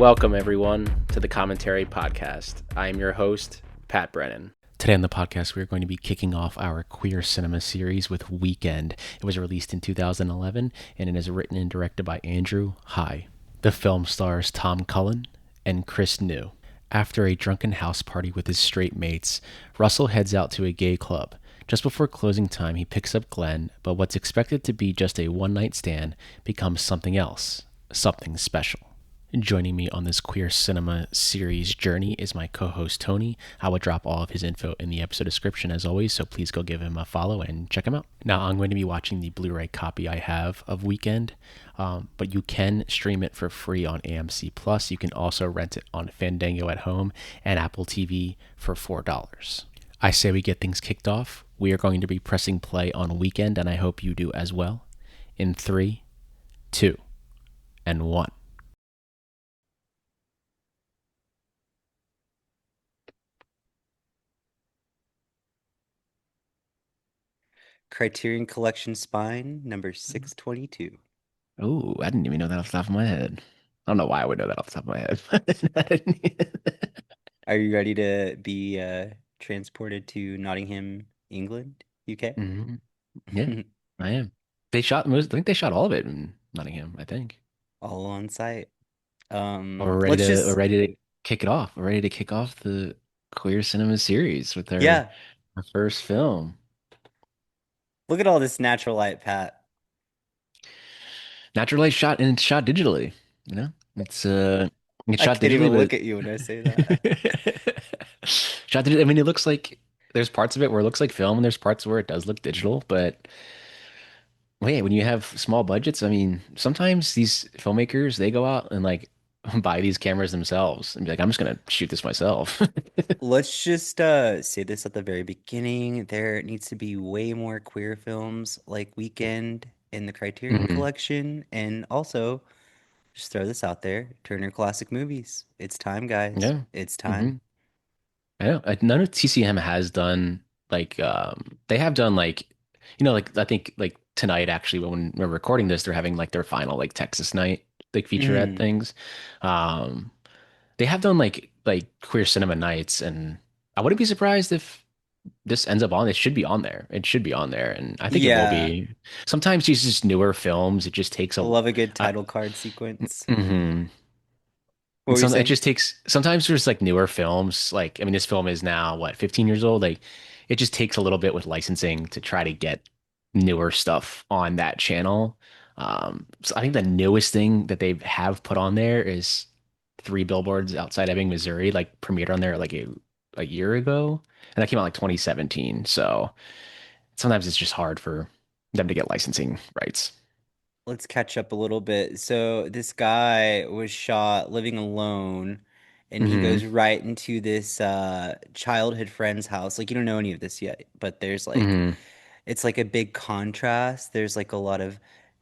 Welcome, everyone, to the Commentary Podcast. I am your host, Pat Brennan. Today on the podcast, we're going to be kicking off our queer cinema series with Weekend. It was released in 2011, and it is written and directed by Andrew Hai. The film stars Tom Cullen and Chris New. After a drunken house party with his straight mates, Russell heads out to a gay club. Just before closing time, he picks up Glenn, but what's expected to be just a one-night stand becomes something else, something special. Joining me on this queer cinema series journey is my co-host Tony. I will drop all of his info in the episode description as always, so please go give him a follow and check him out. Now I'm going to be watching the Blu-ray copy I have of Weekend, but you can stream it for free on AMC Plus. You can also rent it on Fandango at home and Apple TV for $4. I say we get things kicked off. We are going to be pressing play on Weekend, and I hope you do as well. In 3, 2, and 1. Criterion Collection Spine, number 622. Oh, I didn't even know that off the top of my head. I don't know why I would know that off the top of my head. Are you ready to be transported to Nottingham, England, UK? hmm Yeah, I am. They shot most. I think they shot all of it in Nottingham. I think. All on site. We're Let's just, ready to kick it off. We're ready to kick off the queer cinema series with yeah, our first film. look at all this natural light, Pat. Natural Light shot and shot digitally. You know, it's I shot can't digitally, even but look at you when I say that. shot digitally. I mean, it looks like there's parts of it where it looks like film, and there's parts where it does look digital, but. Wait, when you have small budgets, I mean, sometimes these filmmakers they go out and like buy these cameras themselves and be like, I'm just gonna shoot this myself. Let's just say this at the very beginning. There needs to be way more queer films like Weekend in the Criterion hmm Collection, and also just throw this out there. Turner Classic Movies. It's time, guys. Yeah. It's hmm time. I know. None of TCM has done like they have done like like I think like tonight actually when we're recording this they're having like their final like Texas night like featurette Mm. things. Um they have done like queer cinema nights and I wouldn't be surprised if this ends up on it should be on there. It should be on there, and I think it will Yeah. be. Sometimes these just newer films, it just takes I a. love a good I, title card sequence. mhm. What And were you some it saying? just takes. Sometimes there's like newer films. Like I mean, this film is now what 15 years old. Like it just takes a little bit with licensing to try to get newer stuff on that channel. So I think the newest thing that they have put on there is Three Billboards Outside Ebbing, Missouri. Like premiered on there like a year ago, and that came out like 2017. So. Sometimes it's just hard for them to get licensing rights. Let's catch up a little bit. So this guy was shot living alone, and he hmm goes right into this childhood friend's house. Like you don't know any of this yet, but there's like hmm it's like a big contrast. There's like a lot of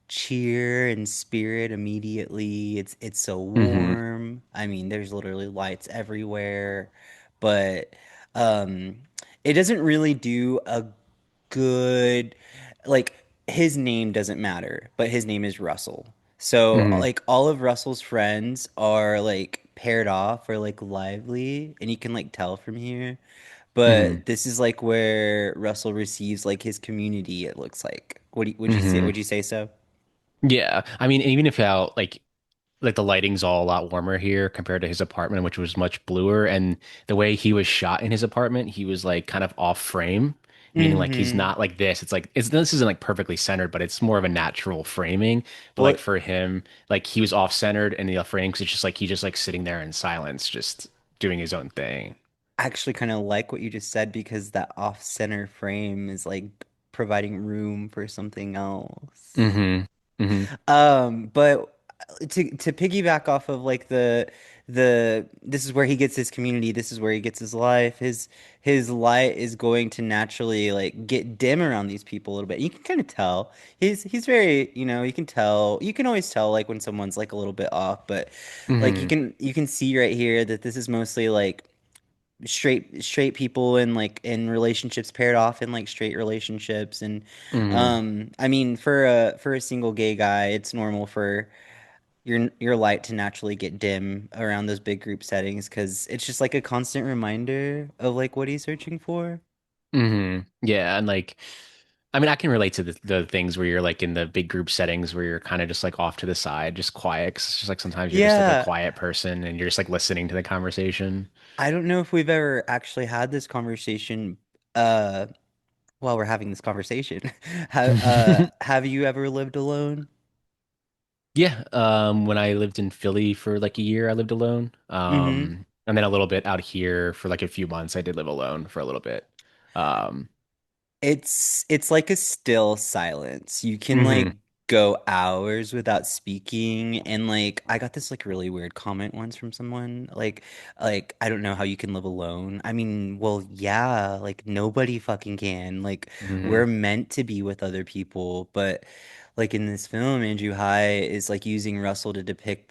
cheer and spirit immediately. It's so hmm warm. I mean, there's literally lights everywhere, but um it doesn't really do a good like his name doesn't matter, but his name is Russell. So hmm like all of Russell's friends are like paired off or like lively, and you can like tell from here. hmm But this is like where Russell receives like his community, it looks like. Would you say hmm so? Yeah. I mean, even if how like the lighting's all a lot warmer here compared to his apartment, which was much bluer, and the way he was shot in his apartment, he was like kind of off frame, meaning like he's Mm-hmm. not like this. It's like it's this isn't like perfectly centered, but it's more of a natural framing. But like What for him, like he was off centered in the frame because it's just like he just like sitting there in silence, just doing his own thing. I actually kind of like what you just said because that off-center frame is like providing room for something else. hmm hmm But to piggyback off of like the this is where he gets his community, this is where he gets his life. His light is going to naturally like get dim around these people a little bit. You can kind of tell. He's very, you can tell. You can always tell like when someone's like a little bit off, but like hmm you can see right here that this is mostly like straight people in like in relationships paired off in like straight relationships and hmm I mean for a single gay guy it's normal for your light to naturally get dim around those big group settings because it's just like a constant reminder of like what he's searching for. Yeah, and like I mean, I can relate to the things where you're like in the big group settings where you're kind of just like off to the side, just quiet. 'Cause it's just like sometimes you're just like a Yeah, quiet person and you're just like listening to the conversation. I don't know if we've ever actually had this conversation uh while we're having this conversation. Have you ever lived alone? Yeah, when I lived in Philly for like a year, I lived alone. Mm-hmm. And then a little bit out here for like a few months, I did live alone for a little bit. Um, It's like a still silence. You can like hmm go hours without speaking and like I got this like really weird comment once from someone like I don't know how you can live alone. I mean, well, yeah, like nobody fucking can. Like we're hmm meant to be with other people, but like in this film, Andrew High is like using Russell to depict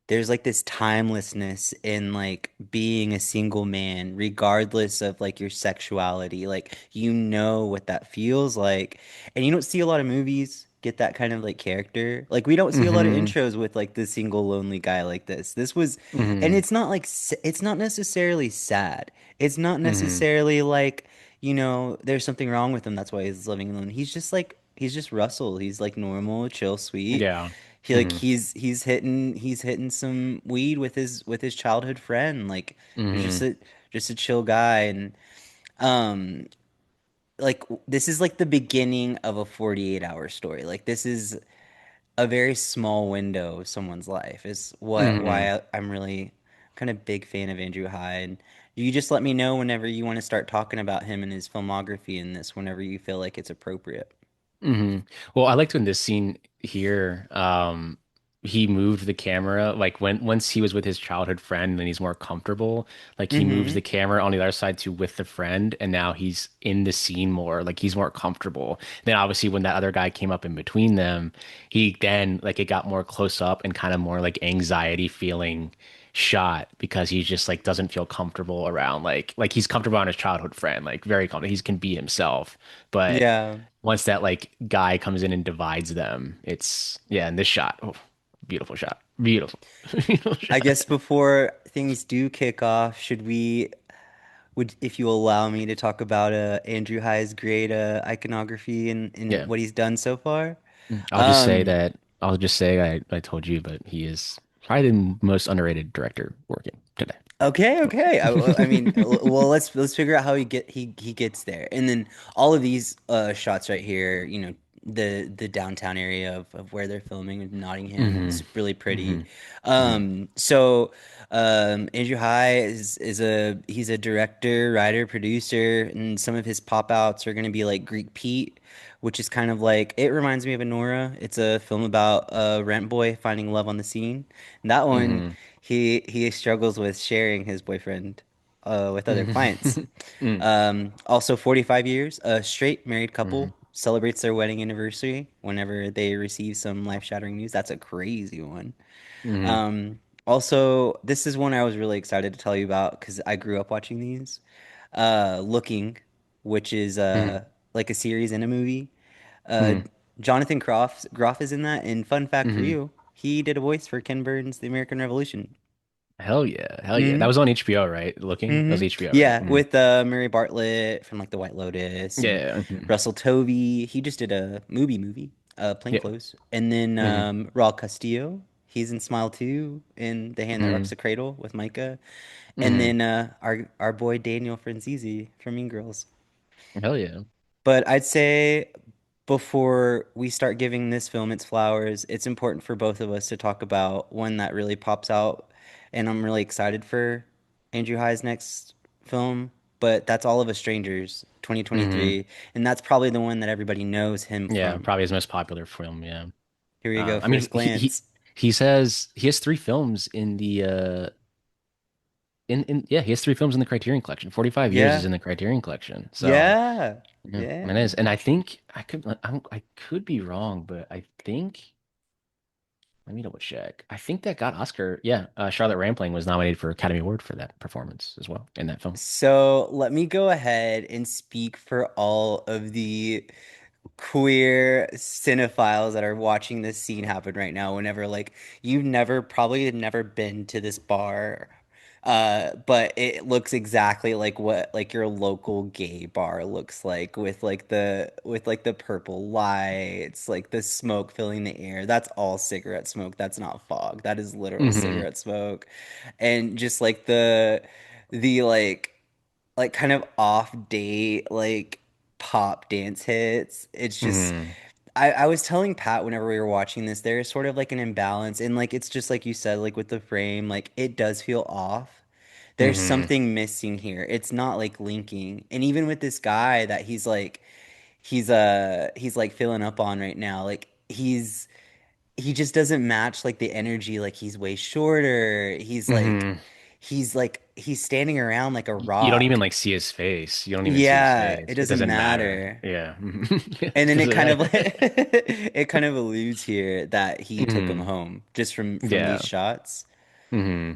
there's like this timelessness in like being a single man regardless of like your sexuality, like you know what that feels like, and you don't see a lot of movies get that kind of like character. Like we don't see a lot of hmm intros with like the single lonely guy like this was, and hmm it's not like it's not necessarily sad, it's not hmm necessarily like, you know, there's something wrong with him that's why he's living alone. He's just like he's just Russell. He's like normal, chill, sweet. Yeah. He like hmm he's hitting some weed with his childhood friend. Like he's hmm just a chill guy, and um like this is like the beginning of a 48-hour story. Like this is a very small window of someone's life is what hmm why I'm really kind of big fan of Andrew Hyde. You just let me know whenever you want to start talking about him and his filmography in this whenever you feel like it's appropriate. Well, I liked when this scene here, he moved the camera like when once he was with his childhood friend and he's more comfortable, like he moves Mm-hmm. the camera on the other side to with the friend, and now he's in the scene more, like he's more comfortable. Then obviously when that other guy came up in between them, he then like it got more close up and kind of more like anxiety feeling shot because he just like doesn't feel comfortable around like he's comfortable on his childhood friend, like very comfortable. He can be himself, but Yeah. once that like guy comes in and divides them, it's yeah, in this shot, oh, beautiful shot. Beautiful. Beautiful I shot. guess before things do kick off, should we would if you allow me to talk about Andrew High's great iconography and Yeah. what he's done so far? I'll just say Um, that I'll just say I told you, but he is probably the most underrated director working today. Okay, okay. I mean, well, let's figure out how he gets there, and then all of these shots right here, you know, the downtown area of where they're filming in Nottingham hmm is really pretty. hmm hmm So Andrew High is a he's a director, writer, producer, and some of his pop outs are gonna be like Greek Pete, which is kind of like it reminds me of Anora. It's a film about a rent boy finding love on the scene. And that one hmm he struggles with sharing his boyfriend with other clients. hmm hmm Also, 45 years, a straight married couple hmm celebrates their wedding anniversary whenever they receive some life-shattering news. That's a crazy one. hmm Also, this is one I was really excited to tell you about because I grew up watching these. Looking, which is like a series and a movie. Uh, hmm Jonathan Groff is in that. And fun fact for hmm you, he did a voice for Ken Burns' The American Revolution. Hell yeah. Hell yeah. That Hmm. was on HBO, right? Looking? That was Hmm. HBO, right? Yeah, with Murray Bartlett from like The White Lotus and Yeah. Russell Tovey. He just did a movie, Yeah. Plainclothes. And then hmm Raul Castillo. He's in Smile 2 in The Hand That Rocks hmm the Cradle with Micah. And hmm then our boy Daniel Franzese from Mean Girls. Hell yeah. But I'd say before we start giving this film its flowers, it's important for both of us to talk about one that really pops out. And I'm really excited for Andrew High's next film, but that's All of Us Strangers hmm 2023. And that's probably the one that everybody knows him Yeah, from. probably his most popular film. Yeah. Here we go, I mean, first glance. he says he has three films in the in yeah, he has three films in the Criterion Collection. 45 years is Yeah. in the Criterion Collection. So Yeah. yeah, it Yeah. is. And I think I could be wrong, but I think let me double check. I think that got Oscar. Yeah, Charlotte Rampling was nominated for Academy Award for that performance as well in that film. So let me go ahead and speak for all of the queer cinephiles that are watching this scene happen right now, whenever like you've never probably had never been to this bar, but it looks exactly like what like your local gay bar looks like, with like the purple lights, like the smoke filling the air. That's all cigarette smoke. That's not fog. That is literal Mm-hmm. cigarette smoke. And just like the like kind of off date like pop dance hits. It's just Mm-hmm. I was telling Pat whenever we were watching this, there's sort of like an imbalance, and like it's just like you said, like with the frame, like it does feel off. There's Mm-hmm. something missing here. It's not like linking. And even with this guy that he's like filling up on right now, like he just doesn't match like the energy. Like he's way shorter. Mm-hmm. He's standing around like a You don't even rock. like see his face. You don't even see his Yeah, it face. It doesn't doesn't matter. matter. Yeah. Yeah, And it then it doesn't kind of matter. like it kind of alludes here that he took him Mm-hmm. home just from these Yeah. shots. Mm-hmm.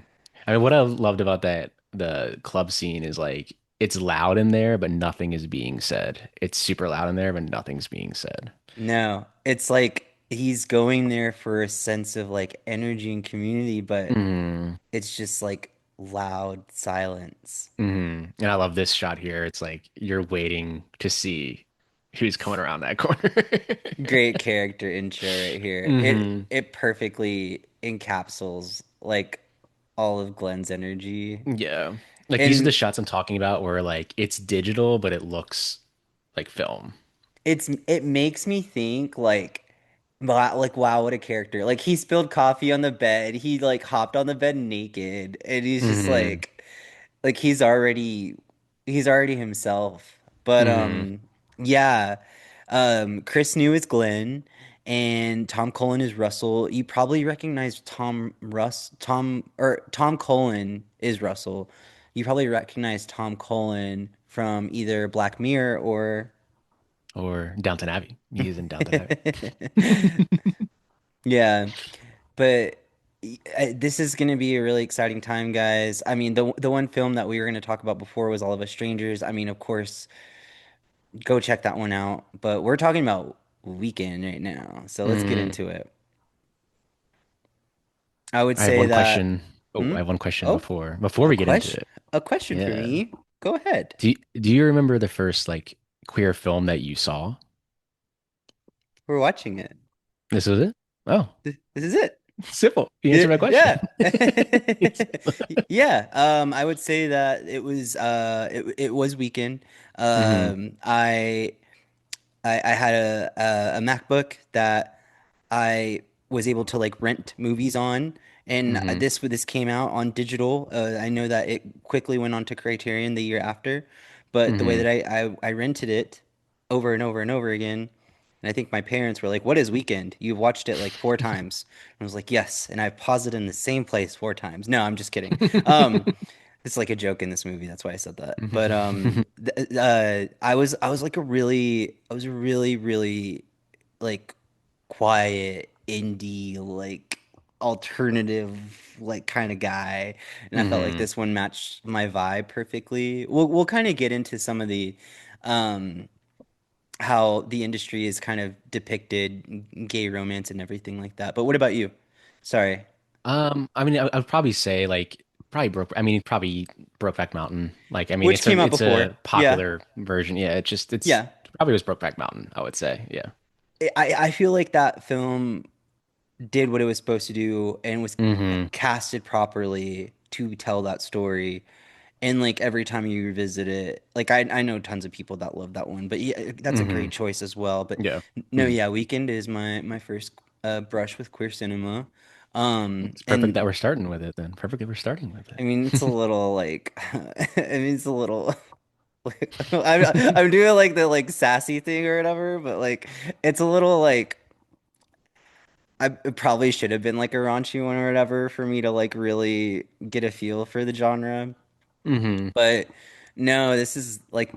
I mean, what I loved about the club scene is like it's loud in there, but nothing is being said. It's super loud in there, but nothing's being said. No, it's like he's going there for a sense of like energy and community, but Mm-hmm. it's just like loud silence. Mm-hmm. And I love this shot here. It's like you're waiting to see who's coming around that corner. Great character intro right here. Mm-hmm. It perfectly encapsulates like all of Glenn's energy. Yeah. Like these are the And shots I'm talking about where like it's digital, but it looks like film. it makes me think like wow, what a character. Like he spilled coffee on the bed. He like hopped on the bed naked, and he's just Mm-hmm. like he's already himself. But Mm-hmm. yeah. Chris New is Glenn and Tom Cullen is Russell. You probably recognize Tom Cullen is Russell. You probably recognize Tom Cullen from either Black Mirror or Or Downton Abbey. He's in Downton Abbey. yeah, but this is going to be a really exciting time, guys. I mean, the one film that we were going to talk about before was All of Us Strangers. I mean, of course, go check that one out. But we're talking about Weekend right now, so let's get Mm. into it. I would I have say one that. question. Oh, Hmm? I have one question Oh, before a we get into question, it. a question for Yeah. me. Go ahead. Do you remember the first like queer film that you saw? We're watching it. This was it? Oh, This is it. simple. You answered my question. Yeah. Yeah. I would say that it was Weekend. Mm-hmm. Um, I I had a MacBook that I was able to like rent movies on, and Mm-hmm. this came out on digital. I know that it quickly went on to Criterion the year after, but the way Mm-hmm. that I rented it over and over and over again, and I think my parents were like, "What is Weekend? You've watched it like four times." And I was like, "Yes," and I paused it in the same place four times. No, I'm just kidding. It's like a joke in this movie. That's why I said that. But I was a really like quiet indie like alternative like kind of guy, and I felt like Mm-hmm. this one matched my vibe perfectly. We'll kind of get into some of the um how the industry is kind of depicted gay romance and everything like that. But what about you? Sorry. I mean, I'd probably say like probably broke. I mean, probably Brokeback Mountain. Like, I mean, Which came out it's before? a Yeah. popular version. Yeah, it's Yeah. probably was Brokeback Mountain. I would say. Yeah. I feel like that film did what it was supposed to do and was Mm-hmm. casted properly to tell that story. And like every time you revisit it, like I know tons of people that love that one, but yeah, that's a Mm-hmm. great choice as well. But Yeah. no, Mm-hmm. yeah, Weekend is my first brush with queer cinema. It's perfect And that we're starting with it then. Perfect that we're starting with I mean it's a little like I mean it's a little I'm doing like the like sassy thing or whatever, but like it's a little like I it probably should have been like a raunchy one or whatever for me to like really get a feel for the genre. it. But no, this is like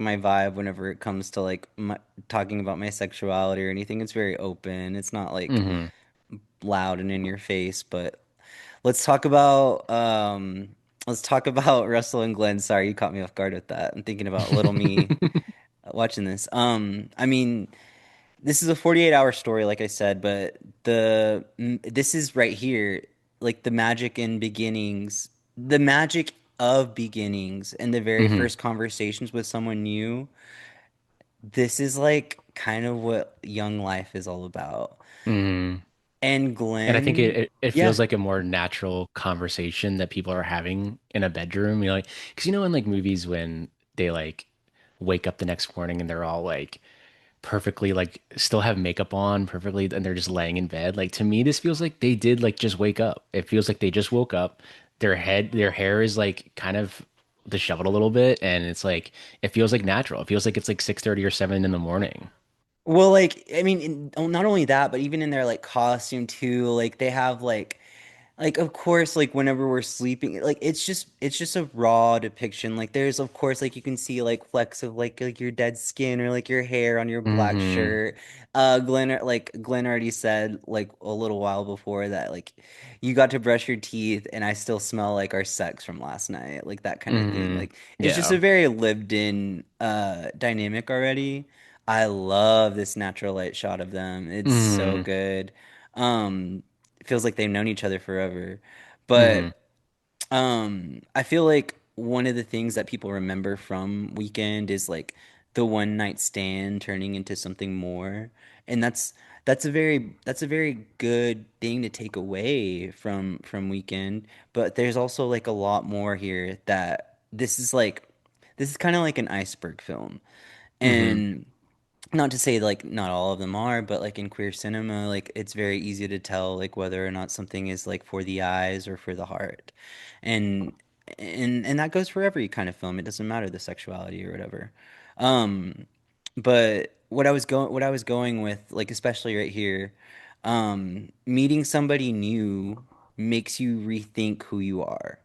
my vibe whenever it comes to like talking about my sexuality or anything. It's very open. It's not like Mm-hmm. loud and in your face, but let's talk about Russell and Glenn. Sorry, you caught me off guard with that. I'm thinking about little me. watching this. I mean, this is a 48-hour story, like I said, but this is right here, like the magic in beginnings, the magic of beginnings, and the very Hmm. first conversations with someone new. This is like kind of what young life is all about. Hmm. And And I think it, Glenn, it it feels yeah. like a more natural conversation that people are having in a bedroom. You know, like, because in like movies when they like wake up the next morning and they're all like perfectly like still have makeup on perfectly and they're just laying in bed. Like to me, this feels like they did like just wake up. It feels like they just woke up. Their hair is like kind of disheveled a little bit, and it's like it feels like natural. It feels like it's like 6:30 or 7 in the morning. Well, like I mean, not only that, but even in their like costume too, like they have like of course like whenever we're sleeping like it's just a raw depiction like there's of course like you can see like flecks of like your dead skin or like your hair on your black Hmm. shirt. Glenn already said like a little while before that like you got to brush your teeth and I still smell like our sex from last night, like that kind of thing. Hmm. Like it's just a Yeah. very lived in dynamic already. I love this natural light shot of them. It's so Hmm. good. It feels like they've known each other forever. Hmm. But I feel like one of the things that people remember from Weekend is like the one night stand turning into something more. And that's a very good thing to take away from Weekend. But there's also like a lot more here that this is kind of like an iceberg film. Hmm. And not to say like not all of them are, but like in queer cinema, like it's very easy to tell like whether or not something is like for the eyes or for the heart. And and that goes for every kind of film. It doesn't matter the sexuality or whatever. Um but what I was going with, like especially right here, meeting somebody new makes you rethink who you are,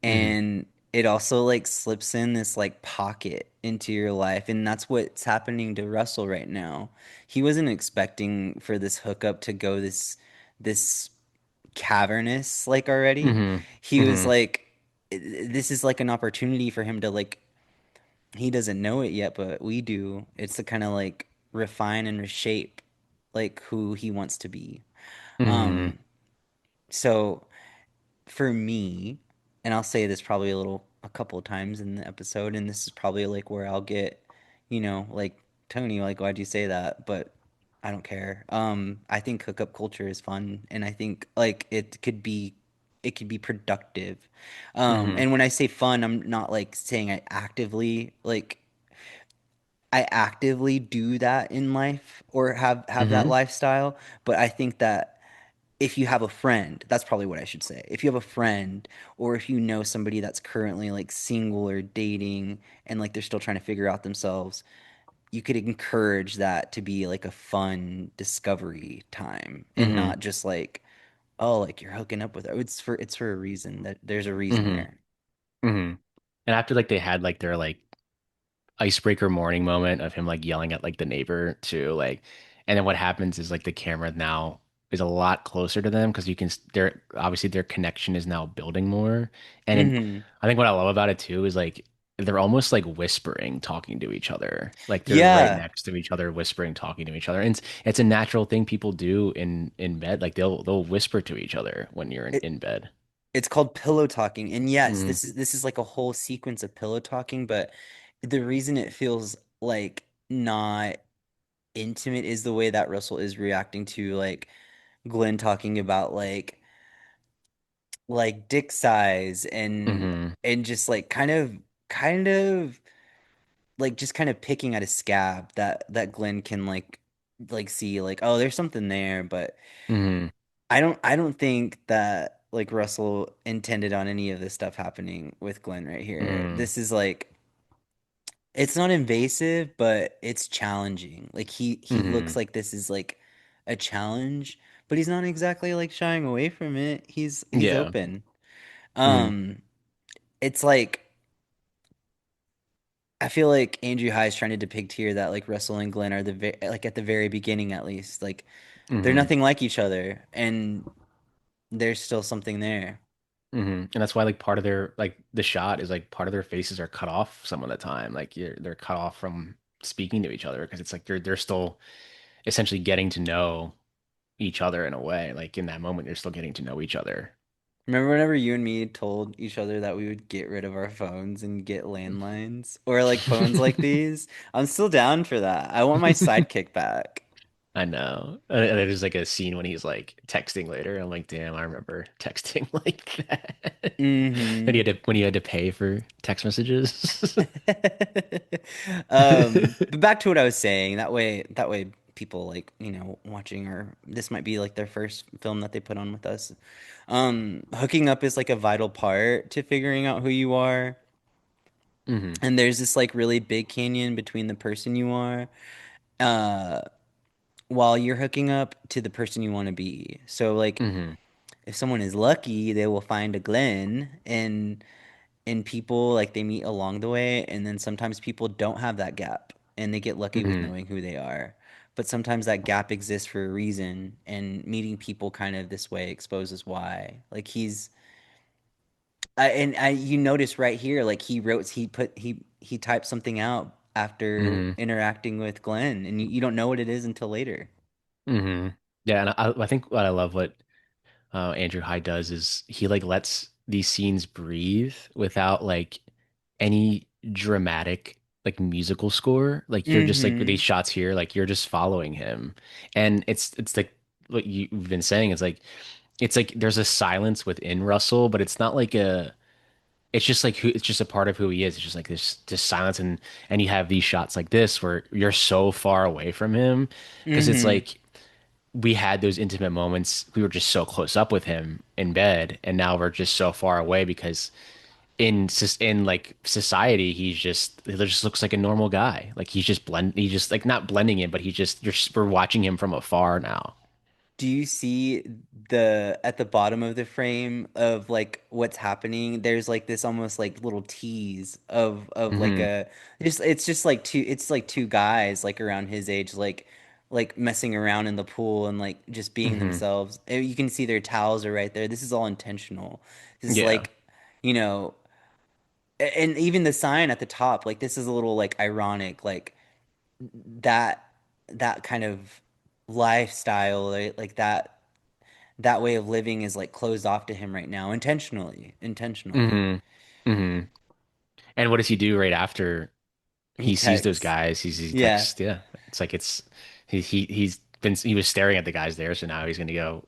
Hmm. and it also like slips in this like pocket into your life, and that's what's happening to Russell right now. He wasn't expecting for this hookup to go this cavernous like already. Hmm. He was Hmm. like, this is like an opportunity for him to like, he doesn't know it yet but we do. It's to kind of like refine and reshape like who he wants to be. Hmm. um so for me, and I'll say this probably a couple of times in the episode, and this is probably like where I'll get, like Tony, like why'd you say that? But I don't care. I think hookup culture is fun, and I think like it could be productive. Hmm. And when I say fun, I'm not like saying I actively do that in life or have that Hmm. lifestyle, but I think that if you have a friend, that's probably what I should say. If you have a friend, or if you know somebody that's currently like single or dating and like they're still trying to figure out themselves, you could encourage that to be like a fun discovery time and Hmm. not just like, oh, like you're hooking up with her. It's for a reason, that there's a reason Hmm. there. Hmm. And after like they had like their like icebreaker morning moment of him like yelling at like the neighbor too, like, and then what happens is like the camera now is a lot closer to them because you can they're obviously their connection is now building more. And Hmm. I think what I love about it too is like they're almost like whispering, talking to each other. Like they're right Yeah, next to each other, whispering, talking to each other. And it's a natural thing people do in bed. Like they'll whisper to each other when you're it, in bed. it's called pillow talking. And yes, Mm, this is like a whole sequence of pillow talking, but the reason it feels like not intimate is the way that Russell is reacting to like Glenn talking about like dick size mm-hmm, and just like kind of like just kind of picking at a scab that Glenn can like see like, oh, there's something there, but mm-hmm, I don't think that like Russell intended on any of this stuff happening with Glenn right here. mm-hmm, This is like, it's not invasive, but it's challenging. Like he looks mm-hmm. like this is like a challenge, but he's not exactly like shying away from it. He's Yeah. open. Mm-hmm, Um, it's like I feel like Andrew High is trying to depict here that like Russell and Glenn are like at the very beginning at least, like they're mm-hmm. nothing like each other, and there's still something there. And that's why like part of their like the shot is like part of their faces are cut off some of the time. Like they're cut off from speaking to each other because it's like they're still essentially getting to know each other in a way. Like in that moment, they're still getting to know each other. Remember whenever you and me told each other that we would get rid of our phones and get landlines or like phones like these? I'm still down for that. I want my sidekick back. I know. And there's like a scene when he's like texting later. I'm like, damn, I remember texting like that. And Mm-hmm. when you had to pay for text messages. But back to what I was saying. That way people like, watching or this might be like their first film that they put on with us. Hooking up is like a vital part to figuring out who you are. Hmm. And there's this like really big canyon between the person you are, uh, while you're hooking up to the person you want to be. So like Hmm. if someone is lucky, they will find a Glenn and people like they meet along the way, and then sometimes people don't have that gap and they get lucky with Hmm. knowing who they are. But sometimes that gap exists for a reason, and meeting people kind of this way exposes why. Like you notice right here, like he typed something out after Hmm. interacting with Glenn, and you don't know what it is until later. Hmm. Yeah, and I think what I love what Andrew Hyde does is he like lets these scenes breathe without like any dramatic like musical score. Like you're just like with these Mm-hmm. shots here, like you're just following him, and it's like what you've been saying. It's like there's a silence within Russell, but it's not like a. It's just like who. It's just a part of who he is. It's just like this silence, and you have these shots like this where you're so far away from him because it's Mm-hmm. like we had those intimate moments. We were just so close up with him in bed, and now we're just so far away because in like society, he just looks like a normal guy. Like he's just like not blending in, but we're watching him from afar now. Do you see the at the bottom of the frame of like what's happening? There's like this almost like little tease of like Hmm. a just it's like two guys like around his age like messing around in the pool and like just being Hmm. themselves. You can see their towels are right there. This is all intentional. This is Yeah. like, you know, and even the sign at the top, like this is a little like ironic, like that that kind of lifestyle, right? Like that way of living is like closed off to him right now, intentionally. Hmm. Hmm. And what does he do right after He he sees those texts. guys? He Yeah. texts. Yeah. It's like he was staring at the guys there, so now he's gonna go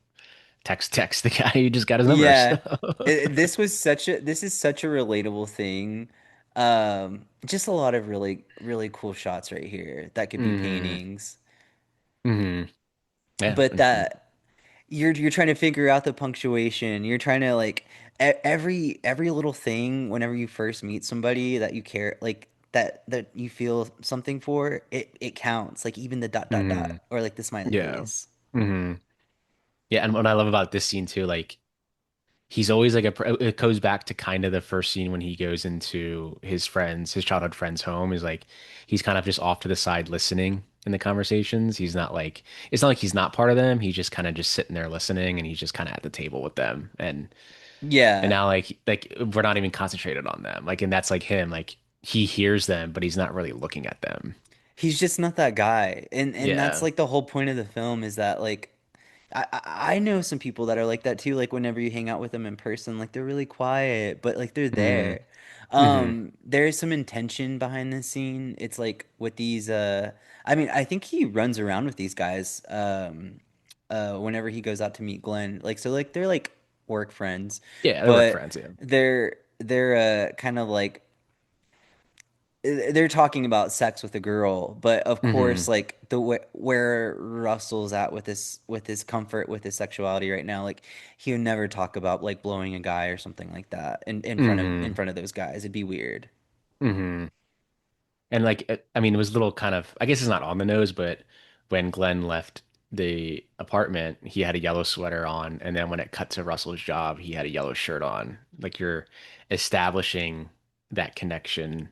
text the guy who just got his number. So. Yeah. This is such a relatable thing. Just a lot of really really cool shots right here that could be Hmm. paintings. Hmm. Yeah. But that you're trying to figure out the punctuation. You're trying to like every little thing whenever you first meet somebody that you care like that you feel something for, it counts. Like even the dot dot Hmm. dot or like the smiley Yeah. face. Hmm. Yeah, and what I love about this scene too, like he's always like it goes back to kind of the first scene when he goes into his childhood friend's home is like he's kind of just off to the side listening in the conversations. He's not like it's not like he's not part of them. He's just kind of just sitting there listening and he's just kind of at the table with them. And Yeah. now like we're not even concentrated on them. Like and that's like him, like he hears them, but he's not really looking at them. He's just not that guy. And that's Yeah. like the whole point of the film is that like I know some people that are like that too. Like whenever you hang out with them in person, like they're really quiet, but like they're Hmm. there. Hmm. There's some intention behind this scene. It's like with these I mean, I think he runs around with these guys whenever he goes out to meet Glenn. Like so like they're like work friends, Yeah, they work but friends, yeah. they're kind of like they're talking about sex with a girl, but of course, Hmm. like where Russell's at with his comfort with his sexuality right now, like he would never talk about like blowing a guy or something like that in Hmm. front of those guys. It'd be weird. Hmm. And like, I mean, it was a little kind of, I guess it's not on the nose, but when Glenn left the apartment, he had a yellow sweater on. And then when it cut to Russell's job, he had a yellow shirt on. Like you're establishing that connection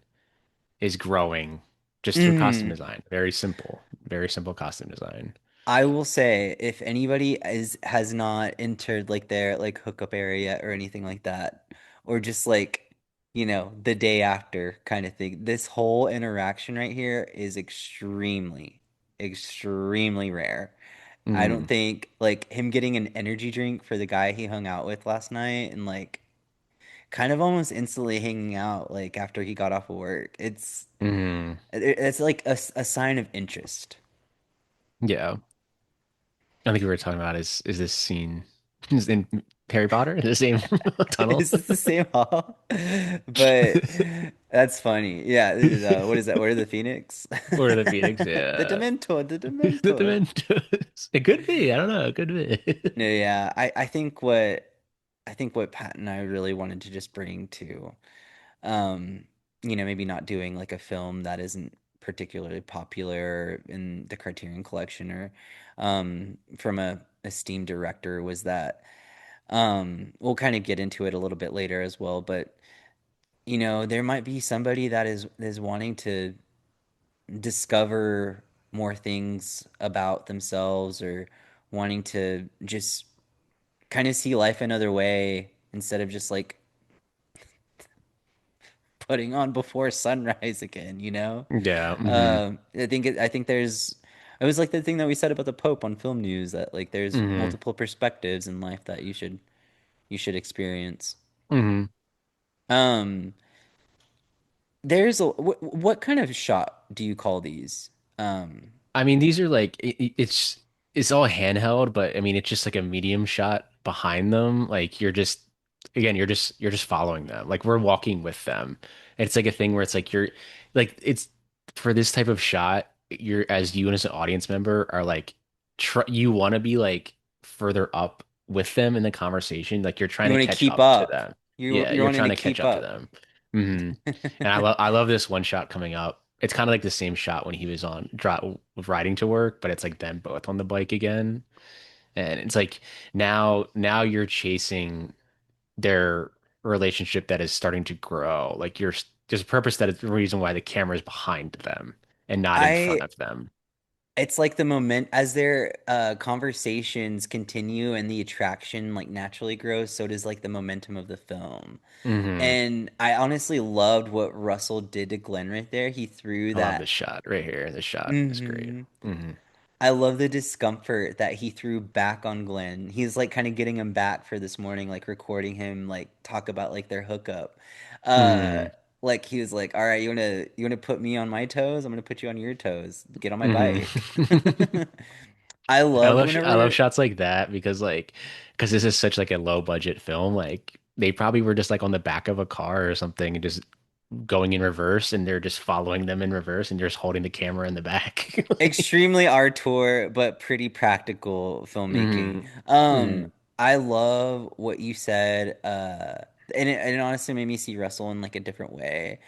is growing just through costume Hmm. design. Very simple costume design. I will say if anybody is has not entered like their like hookup area or anything like that, or just like the day after kind of thing. This whole interaction right here is extremely, extremely rare. I don't Mm, think like him getting an energy drink for the guy he hung out with last night and like kind of almost instantly hanging out like after he got off of work. mm, It's like a sign of interest. yeah. I think we were talking about is this scene is in Harry Potter, the same tunnel Is this the same hall? But that's funny. Yeah, this is what is that? Where the Phoenix? or the Phoenix? The Yeah, Dementor, the the Dementor. Dementos. It could be. I don't know. It could be. No, yeah. I think what Pat and I really wanted to just bring to um, maybe not doing like a film that isn't particularly popular in the Criterion Collection or from a esteemed director was that we'll kind of get into it a little bit later as well, but there might be somebody that is wanting to discover more things about themselves or wanting to just kind of see life another way instead of just like putting on before sunrise again, you know? Yeah. Hmm. I think it was like the thing that we said about the Pope on Film News that like there's Hmm. multiple perspectives in life that you should experience. Hmm. Um, there's what kind of shot do you call these? Um, I mean, these are like it's all handheld, but I mean, it's just like a medium shot behind them. Like you're just again, you're just following them. Like we're walking with them. It's like a thing where it's like you're like it's for this type of shot, you're as you and as an audience member are like you want to be like further up with them in the conversation. Like you're trying you to want to catch keep up to up. them. You're Yeah, you're you're wanting trying to to catch keep up to up. them. Hmm. And I love this one shot coming up. It's kind of like the same shot when he was on riding to work, but it's like them both on the bike again. And it's like now you're chasing their relationship that is starting to grow. Like there's a purpose that is the reason why the camera is behind them and not in front I of them. It's like the moment as their conversations continue and the attraction like naturally grows, so does like the momentum of the film. Hmm. And I honestly loved what Russell did to Glenn right there. He threw I love this that. shot right here. This shot is great. hmm Hmm. I love the discomfort that he threw back on Glenn. He's like kind of getting him back for this morning, like recording him like talk about like their hookup. Uh Hmm. like he was like, "All right, you wanna put me on my toes? I'm gonna put you on your toes. Get on my Hmm. bike." I loved I love whenever shots like that because this is such like a low budget film. Like they probably were just like on the back of a car or something and just going in reverse, and they're just following them in reverse, and you're just holding the camera in the back. extremely artur but pretty practical filmmaking. Hmm. Hmm. I love what you said, and it honestly made me see Russell in like a different way.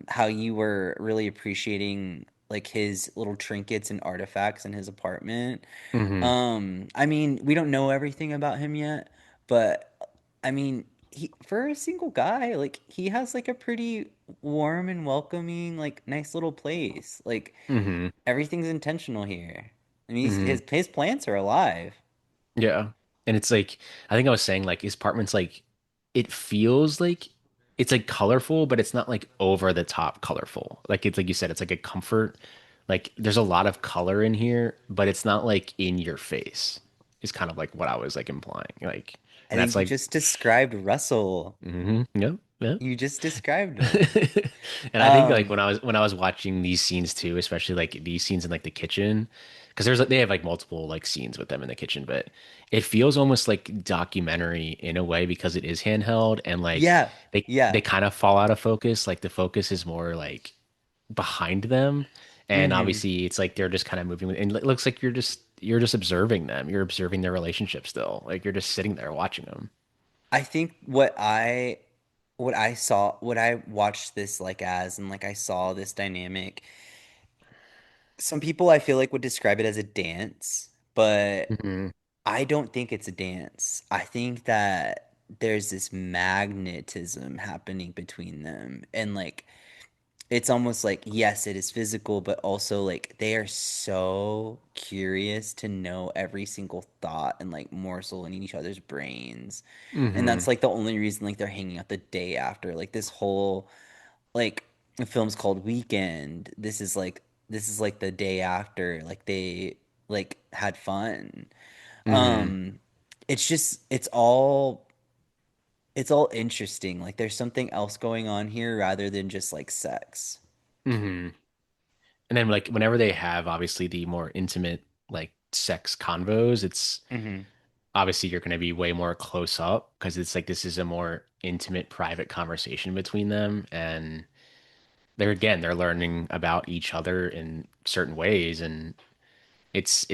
How you were really appreciating like his little trinkets and artifacts in his apartment. Hmm. I mean, we don't know everything about him yet, but I mean, he for a single guy, like he has like a pretty warm and welcoming, like nice little place. Like Hmm. everything's intentional here. I mean, Hmm. his plants are alive. Yeah. And it's like I think I was saying like his apartment's like it feels like it's like colorful, but it's not like over the top colorful. Like it's like you said, it's like a comfort. Like there's a lot of color in here, but it's not like in your face. Is kind of like what I was like implying. Like, I and that's think you like, just described Russell. yep, yep. You just described him. And I think like Um, when I was watching these scenes too, especially like these scenes in like the kitchen, because there's like they have like multiple like scenes with them in the kitchen, but it feels almost like documentary in a way because it is handheld and like yeah, they yeah. kind of fall out of focus. Like the focus is more like behind them, and hmm obviously it's like they're just kind of moving, and it looks like you're just observing them. You're observing their relationship still. Like you're just sitting there watching them. I think what I watched this like as, and like I saw this dynamic. Some people I feel like would describe it as a dance, but Hmm. I don't think it's a dance. I think that there's this magnetism happening between them. And like it's almost like, yes, it is physical, but also like they are so curious to know every single thought and like morsel in each other's brains. And Mm-hmm. that's like the only reason like they're hanging out the day after. Like this whole like the film's called Weekend. This is like the day after like they like had fun. Mm-hmm. Um it's just it's all interesting. Like there's something else going on here rather than just like sex. Mm-hmm. And then like whenever they have obviously the more intimate like sex convos, it's Hmm. obviously you're going to be way more close up because it's like this is a more intimate, private conversation between them, and they're learning about each other in certain ways, and it's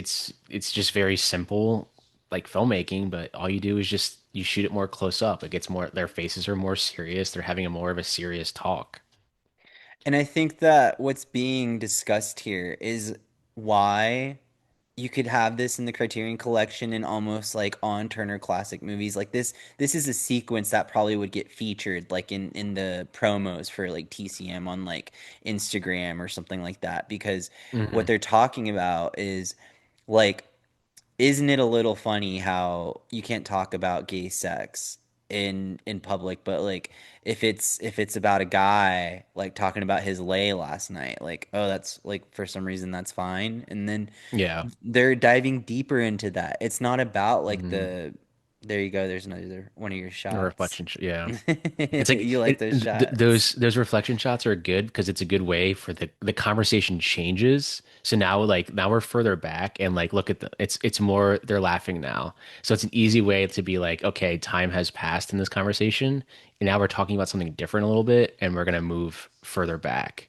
just very simple like filmmaking, but all you do is just you shoot it more close up. It gets more their faces are more serious. They're having a more of a serious talk. And I think that what's being discussed here is why you could have this in the Criterion Collection and almost like on Turner Classic Movies. Like this is a sequence that probably would get featured like in the promos for like TCM on like Instagram or something like that because what Hmm. they're talking about is like isn't it a little funny how you can't talk about gay sex in public, but like if it's about a guy like talking about his lay last night, like oh that's like for some reason that's fine, and then Yeah. they're diving deeper into that. It's not about like Hmm. the there you go. There's another one of your The shots. reflection, yeah. It's like You like those shots. those reflection shots are good because it's a good way for the conversation changes. So now like now we're further back and like look at the it's more they're laughing now. So it's an easy way to be like, okay, time has passed in this conversation, and now we're talking about something different a little bit, and we're gonna move further back.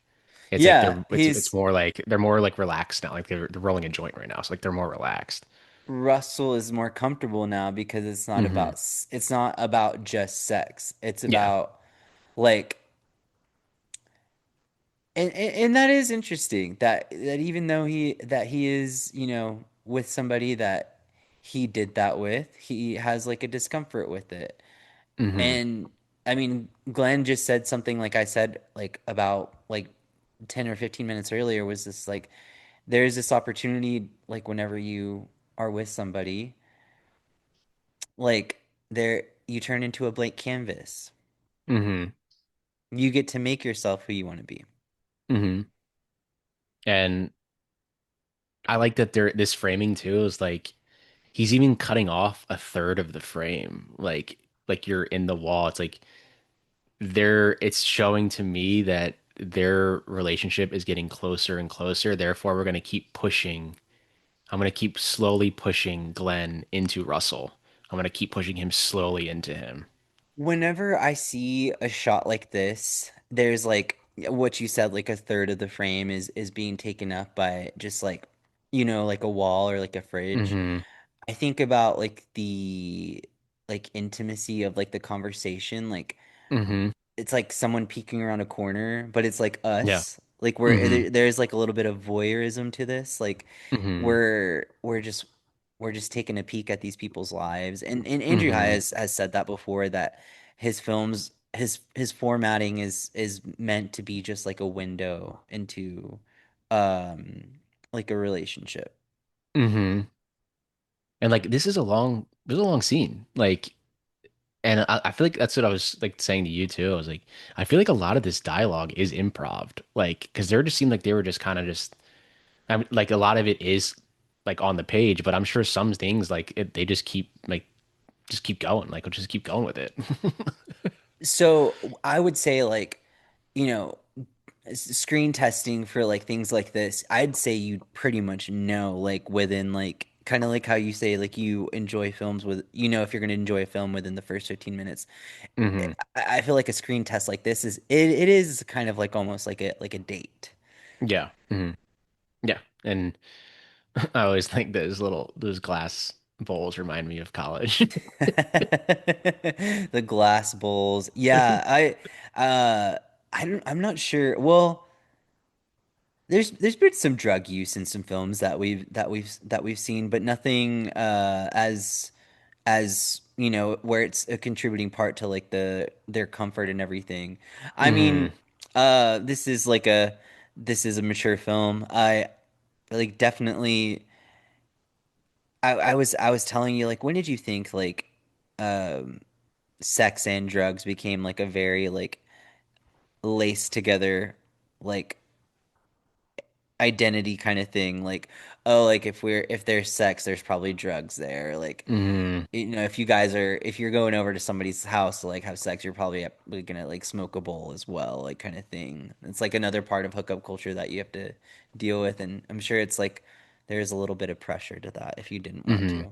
It's like Yeah, it's he's more like they're more like relaxed now, like they're rolling a joint right now. So like they're more relaxed. Russell is more comfortable now because Hmm. it's not about just sex. It's Yeah. about like and that is interesting that even though he is, you know, with somebody that he did that with, he has like a discomfort with it. Hmm. And I mean, Glenn just said something like I said like about like 10 or 15 minutes earlier was this like there's this opportunity like whenever you are with somebody like there you turn into a blank canvas. Hmm. You get to make yourself who you want to be. Hmm. And I like that there this framing too is like he's even cutting off a third of the frame. Like you're in the wall. It's like it's showing to me that their relationship is getting closer and closer. Therefore, we're gonna keep pushing. I'm gonna keep slowly pushing Glenn into Russell. I'm gonna keep pushing him slowly into him. Whenever I see a shot like this, there's like what you said, like a third of the frame is being taken up by just like, you know, like a wall or like a fridge. Hmm. I think about like the like intimacy of like the conversation, like Hmm. it's like someone peeking around a corner, but it's like Yeah. us. Like Hmm. there's like a little bit of voyeurism to this. Like Hmm. we're just we're just taking a peek at these people's lives. And Andrew High Hmm. has said that before that his films his formatting is meant to be just like a window into um like a relationship. Hmm. And like this is a long scene. Like and I feel like that's what I was like saying to you too. I was like, I feel like a lot of this dialogue is improv, like because there just seemed like they were just kind of just. I mean, like a lot of it is like on the page, but I'm sure some things like they just keep going, like just keep going with it. So I would say like, you know, screen testing for like things like this, I'd say you pretty much know like within like kind of like how you say like you enjoy films with you know if you're going to enjoy a film within the first 15 minutes. Hmm. I feel like a screen test like this it is kind of like almost like a date. Yeah. Hmm. Yeah. And I always think those glass bowls remind me of college. The glass bowls. Yeah, uh I'm not sure. Well, there's been some drug use in some films that we've seen, but nothing as you know where it's a contributing part to like their comfort and everything. I mean, Hmm. This is like a this is a mature film. I like definitely I was telling you like when did you think like um sex and drugs became like a very like laced together like identity kind of thing like oh like if there's sex there's probably drugs there like Hmm. if you guys are if you're going over to somebody's house to like have sex you're probably gonna like smoke a bowl as well like kind of thing. It's like another part of hookup culture that you have to deal with, and I'm sure it's like there's a little bit of pressure to that if you didn't want Hmm. to.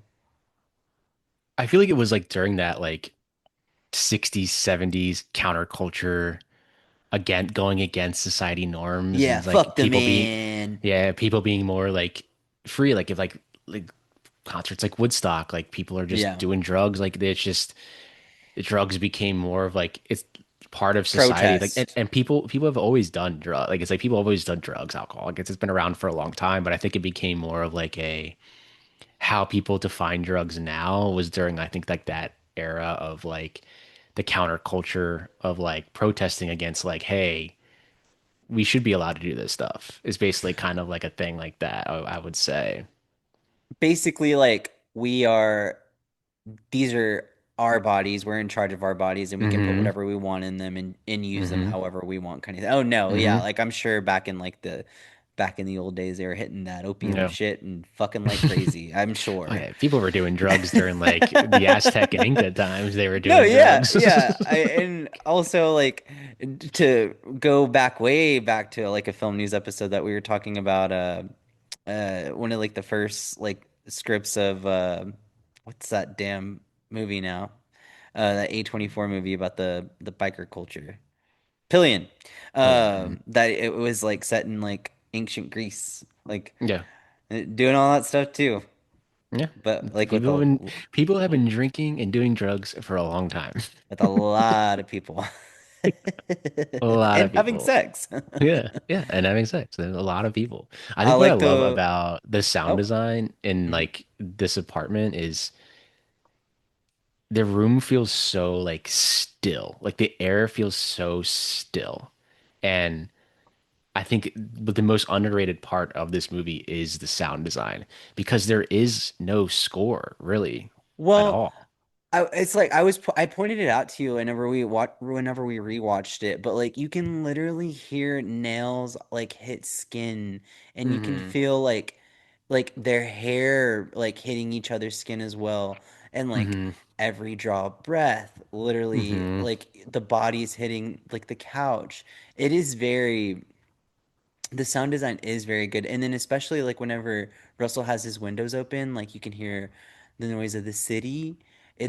I feel like it was like during that like 60s, 70s counterculture again going against society norms Yeah, and like fuck the people being man. yeah, people being more like free. Like if like concerts like Woodstock, like people are just Yeah, doing drugs. Like it's just the drugs became more of like it's part of society. Like protest. and people have always done drug. Like it's like people have always done drugs, alcohol. Like it's been around for a long time. But I think it became more of like a how people define drugs now was during I think like that era of like the counterculture of like protesting against like hey we should be allowed to do this stuff is basically kind of like a thing like that I would say. Basically like we are these are our bodies. We're in charge of our bodies, and we can put Mm-hmm. whatever we want in them and use them Mm-hmm. however we want, kind of thing. Oh no, yeah, Mm-hmm. like I'm sure back in the old days, they were hitting that opium Yeah. shit and fucking like crazy. I'm Oh sure. yeah, people were doing drugs during like the Aztec and Inca times. They were No, doing yeah, drugs. yeah. And also like to go back way back to like a film news episode that we were talking about one of like the first like scripts of what's that damn movie now? That A24 movie about the biker culture. Pillion. Oh yeah. Mhm. That it was like set in like ancient Greece, like Yeah. doing all that stuff too. Yeah. But like People have been drinking and doing drugs for a long time. with a lot of people A lot and of having people. sex. Yeah, yeah, and having sex. There's a lot of people. I I think what I like love the about the sound oh. design in Mhm. like this apartment is the room feels so like still. Like the air feels so still. And I think the most underrated part of this movie is the sound design because there is no score really at Well, all. it's like I pointed it out to you whenever we rewatched it, but like you can literally hear nails like hit skin, and you can Hmm. feel like their hair like hitting each other's skin as well, and like Hmm. every draw of breath, literally Hmm. like the body's hitting like the couch. It is very The sound design is very good, and then especially like whenever Russell has his windows open, like you can hear the noise of the city. Hmm.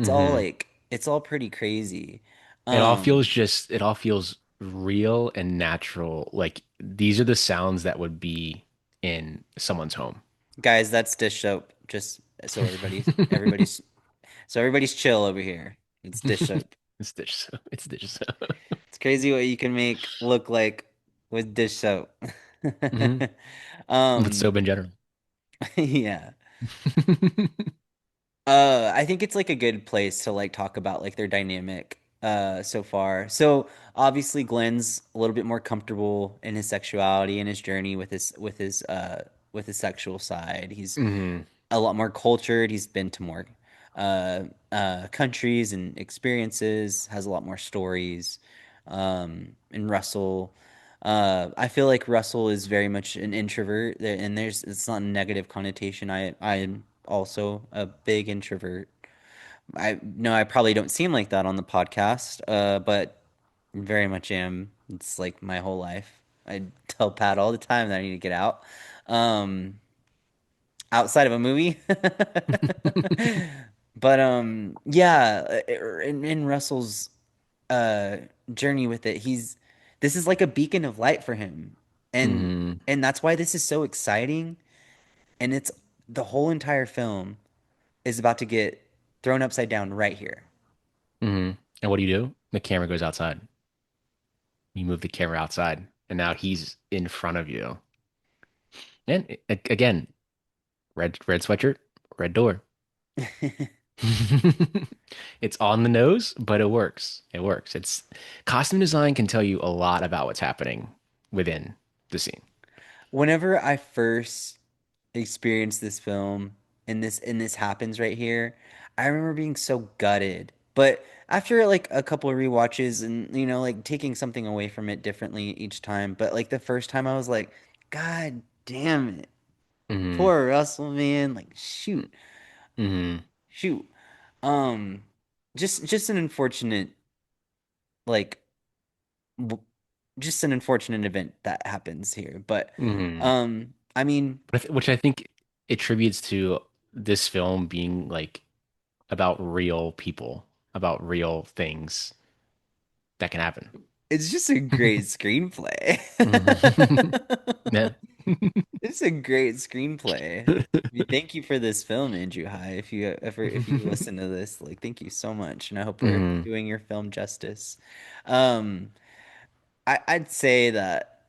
It's all pretty crazy. It all feels um just it all feels real and natural. Like these are the sounds that would be in someone's home. Guys, that's dish soap, just so everybody's chill over here. It's dish soap. It's dish soap. It's dish soap. It's crazy what you can make look like with dish soap. Hmm. With um soap in general. yeah. I think it's like a good place to like talk about like their dynamic so far. So obviously Glenn's a little bit more comfortable in his sexuality and his journey with his sexual side. He's Hmm. a lot more cultured. He's been to more countries and experiences, has a lot more stories. And Russell, I feel like Russell is very much an introvert, and there's it's not a negative connotation. I'm also a big introvert. I know I probably don't seem like that on the podcast, but very much am. It's like my whole life. I tell Pat all the time that I need to get out. Um, Outside of a movie. But yeah, in Russell's uh journey with it, he's this is like a beacon of light for him. And Hmm. and that's why this is so exciting, and it's the whole entire film is about to get thrown upside down right here. Hmm. And what do? The camera goes outside. You move the camera outside, and now he's in front of you. And again, red sweatshirt, red door. It's on the nose, but it works. It works. It's costume design can tell you a lot about what's happening within the scene. Whenever I first experienced this film and this happens right here, I remember being so gutted. But after like a couple of rewatches and like taking something away from it differently each time, but like the first time I was like, God damn it. Hmm. Poor Russell, man. Like shoot. Hmm. Shoot. Um just an unfortunate like w- just an unfortunate event that happens here. But Hmm. I mean, Which I think attributes to this film being like about real people, about real things that can happen. it's just a great screenplay. Mhm. Yeah. It's a great screenplay. Thank you for this film, Andrew High. If you listen to this, like thank you so much. And I hope we're Hmm. doing your film justice. Um I'd say that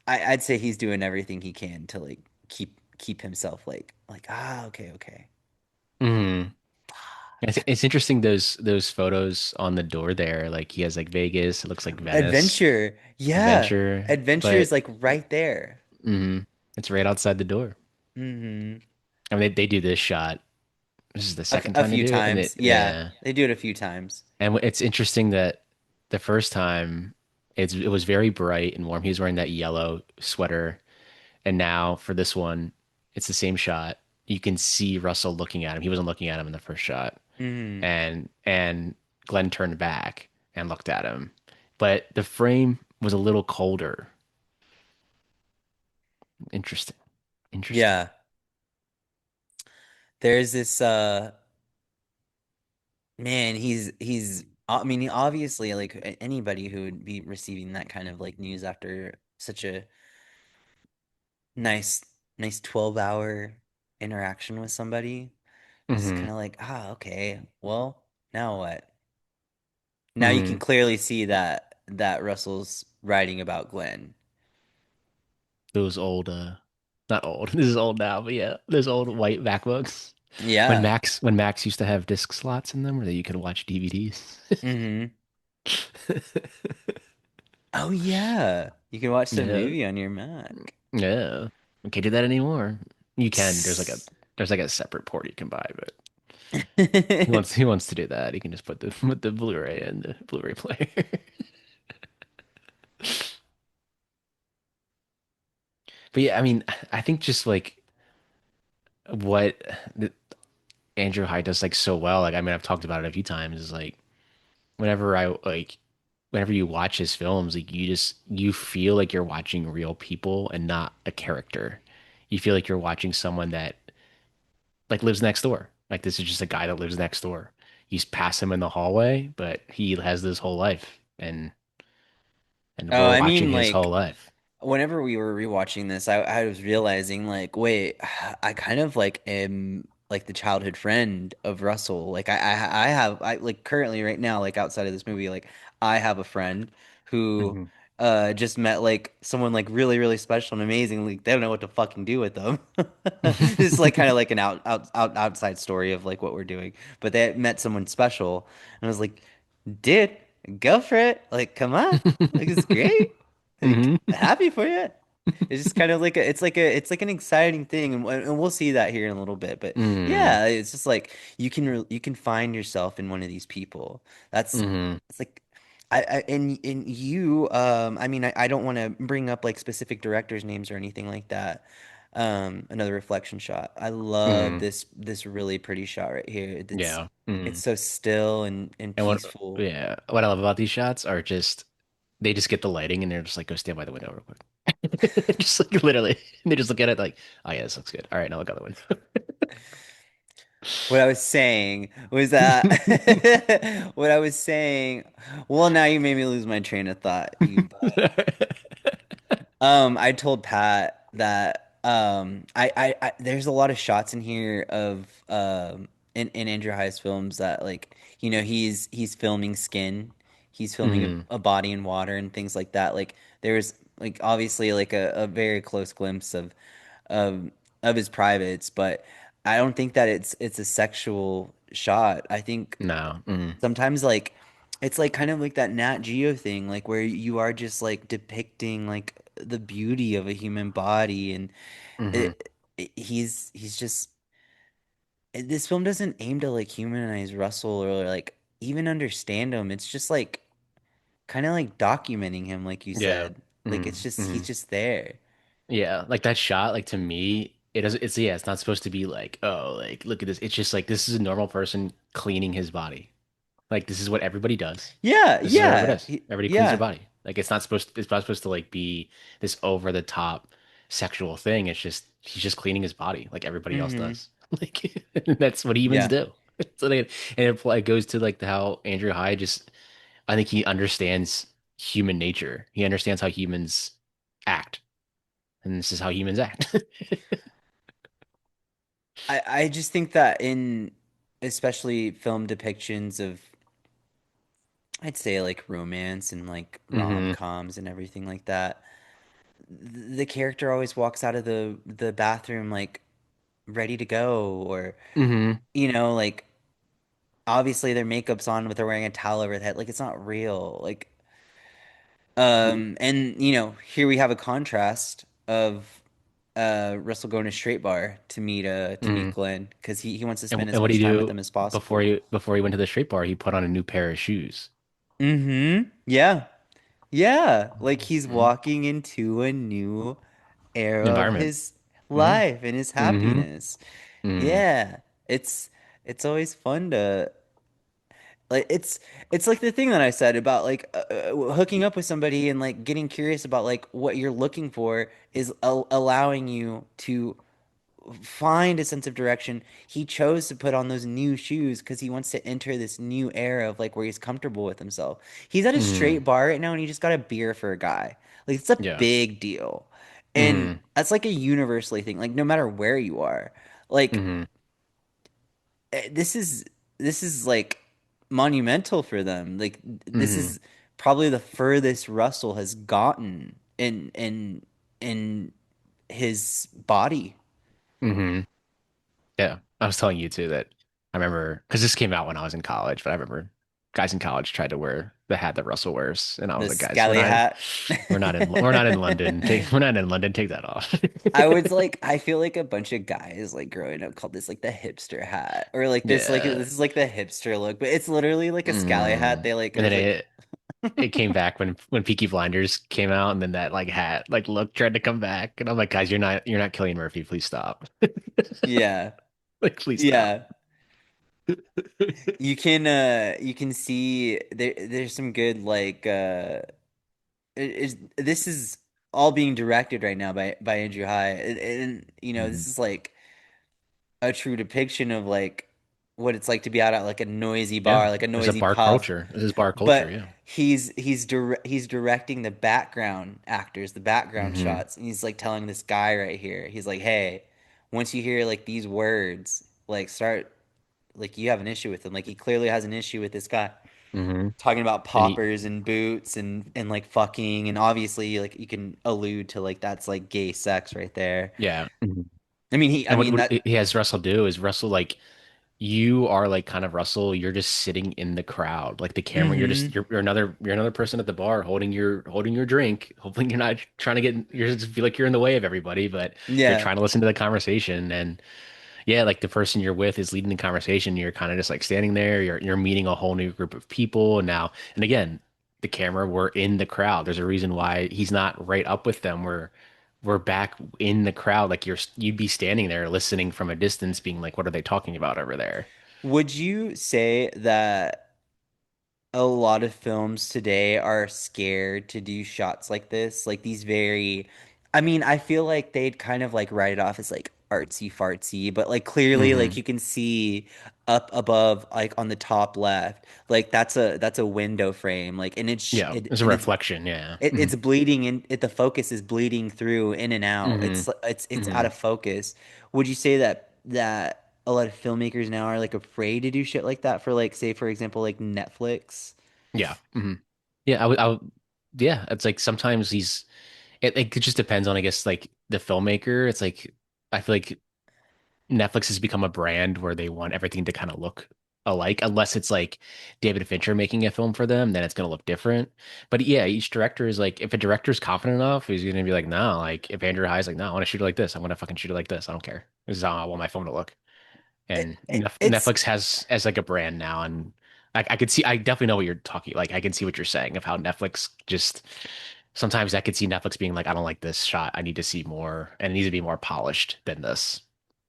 I'd say he's doing everything he can to like keep himself like okay, okay. Hmm. It's interesting those photos on the door there. Like he has like Vegas, it looks like Venice, Adventure. Yeah. adventure, Adventure is but like right there. it's right outside the door. Hmm. I mean, they do this shot. This is the second A time they few do it, and times. it Yeah. yeah. They do it a few times. And it's interesting that the first time it was very bright and warm. He was wearing that yellow sweater, and now for this one, it's the same shot. You can see Russell looking at him. He wasn't looking at him in the first shot, Hmm. and Glenn turned back and looked at him, but the frame was a little colder. Interesting, interesting. Yeah. There's this man, he's I mean, obviously like anybody who would be receiving that kind of like news after such a nice nice 12-hour interaction with somebody is just Hmm. kind of like, ah, okay. Well, now what? Now you can Hmm. clearly see that Russell's writing about Glenn. Those old, not old. This is old now, but yeah, those old white MacBooks. Yeah. When Macs used to have disc slots in them where you could watch DVDs. Hmm. Oh yeah. You can watch the Yeah, movie on your Mac. yeah. You can't do that anymore. You can. There's like a separate port you can buy, but who wants to do that? He can just put the Blu-ray in the Blu-ray player. But yeah, I mean, I think just like what the, Andrew Hyde does like so well. Like, I mean, I've talked about it a few times. Is like whenever I like whenever you watch his films, like you feel like you're watching real people and not a character. You feel like you're watching someone that like lives next door. Like this is just a guy that lives next door. You pass him in the hallway, but he has this whole life and Oh, we're I watching mean, his whole like, life. whenever we were rewatching this, I was realizing, like, wait, I kind of like am like the childhood friend of Russell. Like, I have, I like currently right now, like outside of this movie, like, I have a friend who Hmm. just met like someone like really, really special and amazing. Like, they don't know what to fucking do with them. This is like kind of like an outside story of like what we're doing, but they met someone special, and I was like, dude, go for it. Like, come on. Like, it's great. Like, Hmm. happy for you. It's just kind of like it's like an exciting thing, and we'll see that here in a little bit. But Hmm. yeah, it's just like you can find yourself in one of these people. That's Hmm. it's like and you I mean I don't want to bring up like specific directors' names or anything like that. Another reflection shot. I love Hmm. this really pretty shot right here. Yeah. It's Hmm. so still and And peaceful. yeah, what I love about these shots are just they just get the lighting and they're just like go stand by the window real quick. Just like literally. And they just look at it like, oh yeah, this looks good. All right, now look out the What I was saying was that what I was saying. Well, now you made me lose my train of thought, you butt. window. I told Pat that I there's a lot of shots in here of in Andrew High's films that like he's filming skin, he's filming Hmm. a body in water and things like that. Like there's like obviously like a very close glimpse of of his privates, but I don't think that it's a sexual shot. I think No. Mm, sometimes like it's like kind of like that Nat Geo thing, like where you are just like depicting like the beauty of a human body, and hmm he's just this film doesn't aim to like humanize Russell or like even understand him. It's just like kind of like documenting him, like you Yeah. said. Like it's Mm, just he's mm. just there. Yeah. Like that shot, like to me, it doesn't, it's, yeah, it's not supposed to be like, oh, like, look at this. It's just like, this is a normal person cleaning his body. Like, this is what everybody does. Yeah, This is what everybody yeah, does. Everybody cleans their yeah. body. Like, it's not supposed to like be this over the top sexual thing. It's just, he's just cleaning his body like everybody else Mm-hmm. does. Like, that's what humans Yeah. do. So they, and it goes to like the, how Andrew Hyde just, I think he understands human nature. He understands how humans act, and this is how humans act. I just think that in especially film depictions of I'd say like romance and like hmm rom-coms and everything like that, the character always walks out of the bathroom like ready to go, or hmm like obviously their makeup's on but they're wearing a towel over their head, like it's not real, like and here we have a contrast of Russell going to straight bar to meet hmm Glenn because he wants to spend as And what do much you time with do them as before possible. he went to the straight bar? He put on a new pair of shoes. Mm-hmm. Yeah. Yeah. Like he's hmm walking into a new era of Environment. his hmm life and his hmm happiness. hmm Yeah. It's it's always fun to like it's like the thing that I said about like hooking up with somebody and like getting curious about like what you're looking for is allowing you to find a sense of direction. He chose to put on those new shoes because he wants to enter this new era of like where he's comfortable with himself. He's at a hmm straight bar right now and he just got a beer for a guy. Like it's a Yeah. big deal. And hmm that's like a universally thing. Like no matter where you are. Like hmm this is like monumental for them. Like this hmm is probably the furthest Russell has gotten in his body. hmm Yeah. I was telling you too that I remember because this came out when I was in college, but I remember guys in college tried to wear the hat that Russell wears, and I was The like, guys, scally hat. we're not in London. We're not in London. Take that off. I was like, I feel like a bunch of guys like growing up called this like the hipster hat, or like Yeah. this is like the hipster look, but it's literally like a scally hat. They like it And then was like, it came back when Peaky Blinders came out, and then that like hat like look tried to come back, and I'm like, guys, you're not Killian Murphy. Please stop. yeah, Like, please stop. yeah. You can see there's some good like this is all being directed right now by Andrew High, and this Mhm. is like a true depiction of like what it's like to be out at like a noisy bar, Yeah, like a there's a noisy bar pub. culture. This is bar culture. But Yeah. he's directing the background actors, the background hmm shots, and he's like telling this guy right here, he's like, "Hey, once you hear like these words, like start like you have an issue with them." Like he clearly has an issue with this guy hmm talking about And he, poppers and boots and like fucking, and obviously like you can allude to like that's like gay sex right there. yeah. I And mean what that. he has Russell do is Russell like you are like kind of Russell. You're just sitting in the crowd, like the camera. Mm-hmm. You're another person at the bar holding your drink. Hoping you're not trying to get you just feel like you're in the way of everybody, but you're Yeah. trying to listen to the conversation. And yeah, like the person you're with is leading the conversation. You're kind of just like standing there. You're meeting a whole new group of people. And now and again, the camera. We're in the crowd. There's a reason why he's not right up with them. We're back in the crowd. Like you'd be standing there listening from a distance, being like, what are they talking about over there? Would you say that a lot of films today are scared to do shots like this, like these very, I mean, I feel like they'd kind of like write it off as like artsy fartsy, but like clearly like hmm you can see up above like on the top left, like that's a window frame, like and Yeah, it's a and it's reflection. Yeah. it's bleeding in the focus is bleeding through in and out. hmm It's out hmm of focus. Would you say that a lot of filmmakers now are like afraid to do shit like that for like say for example like Netflix? Yeah. Yeah. Yeah. It's like sometimes it just depends on, I guess, like the filmmaker. It's like, I feel like Netflix has become a brand where they want everything to kind of look alike, unless it's like David Fincher making a film for them, then it's gonna look different. But yeah, each director is like, if a director's confident enough, he's gonna be like, no, like if Andrew High's like, no, I want to shoot it like this, I'm gonna fucking shoot it like this. I don't care. This is how I want my phone to look. And It's Netflix has as like a brand now, and I could see, I definitely know what you're talking. Like I can see what you're saying of how Netflix just sometimes I could see Netflix being like, I don't like this shot. I need to see more, and it needs to be more polished than this.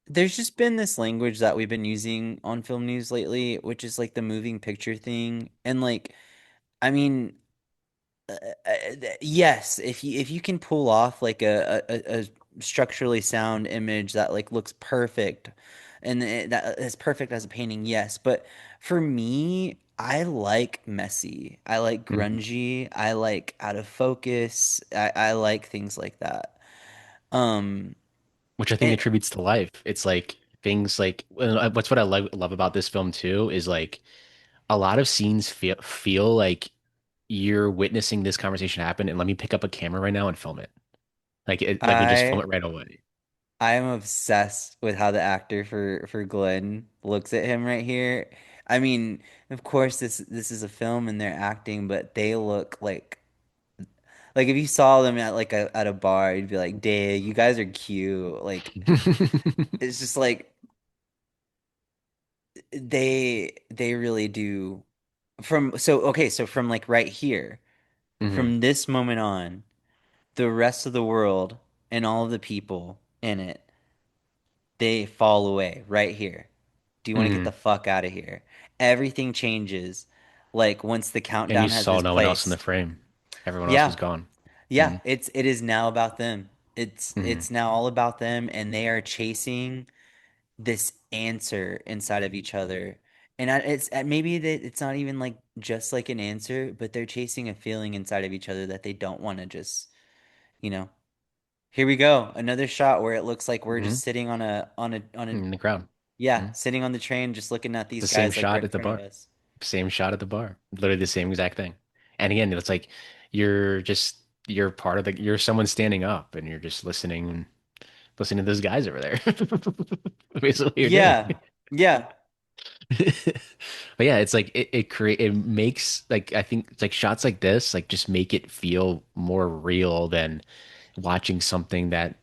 there's just been this language that we've been using on film news lately, which is like the moving picture thing. And like, I mean, yes, if you can pull off like a structurally sound image that like looks perfect and that is perfect as a painting, yes. But for me, I like messy. I like Mhm. grungy. I like out of focus. I like things like that. Um, Which I think and attributes to life. It's like things like what's what I love about this film too is like a lot of scenes feel like you're witnessing this conversation happen, and let me pick up a camera right now and film it. Like we just film I it right away. I am obsessed with how the actor for Glenn looks at him right here. I mean, of course this is a film and they're acting, but they look like if you saw them at like at a bar, you'd be like, "Dang, you guys are cute." Like it's just like they really do so from like right here, hmm from this moment on, the rest of the world and all of the people in it, they fall away right here. Do you want to get the hmm fuck out of here? Everything changes. Like once the And you countdown has saw this no one else in the place. frame. Everyone else was Yeah. gone. Yeah. hmm It is now about them. hmm It's now all about them and they are chasing this answer inside of each other. And it's maybe that it's not even like just like an answer, but they're chasing a feeling inside of each other that they don't want to just, you know. Here we go. Another shot where it looks like we're hmm just sitting on a In the crowd. yeah, Mhm. sitting on the train, just looking at these The same guys like right shot in at the front of bar. us. Same shot at the bar. Literally the same exact thing. And again, it's like you're just you're part of the you're someone standing up and you're just listening to those guys over there. Basically what you're doing. Yeah, yeah. But yeah, it's like it makes like I think it's like shots like this like just make it feel more real than watching something that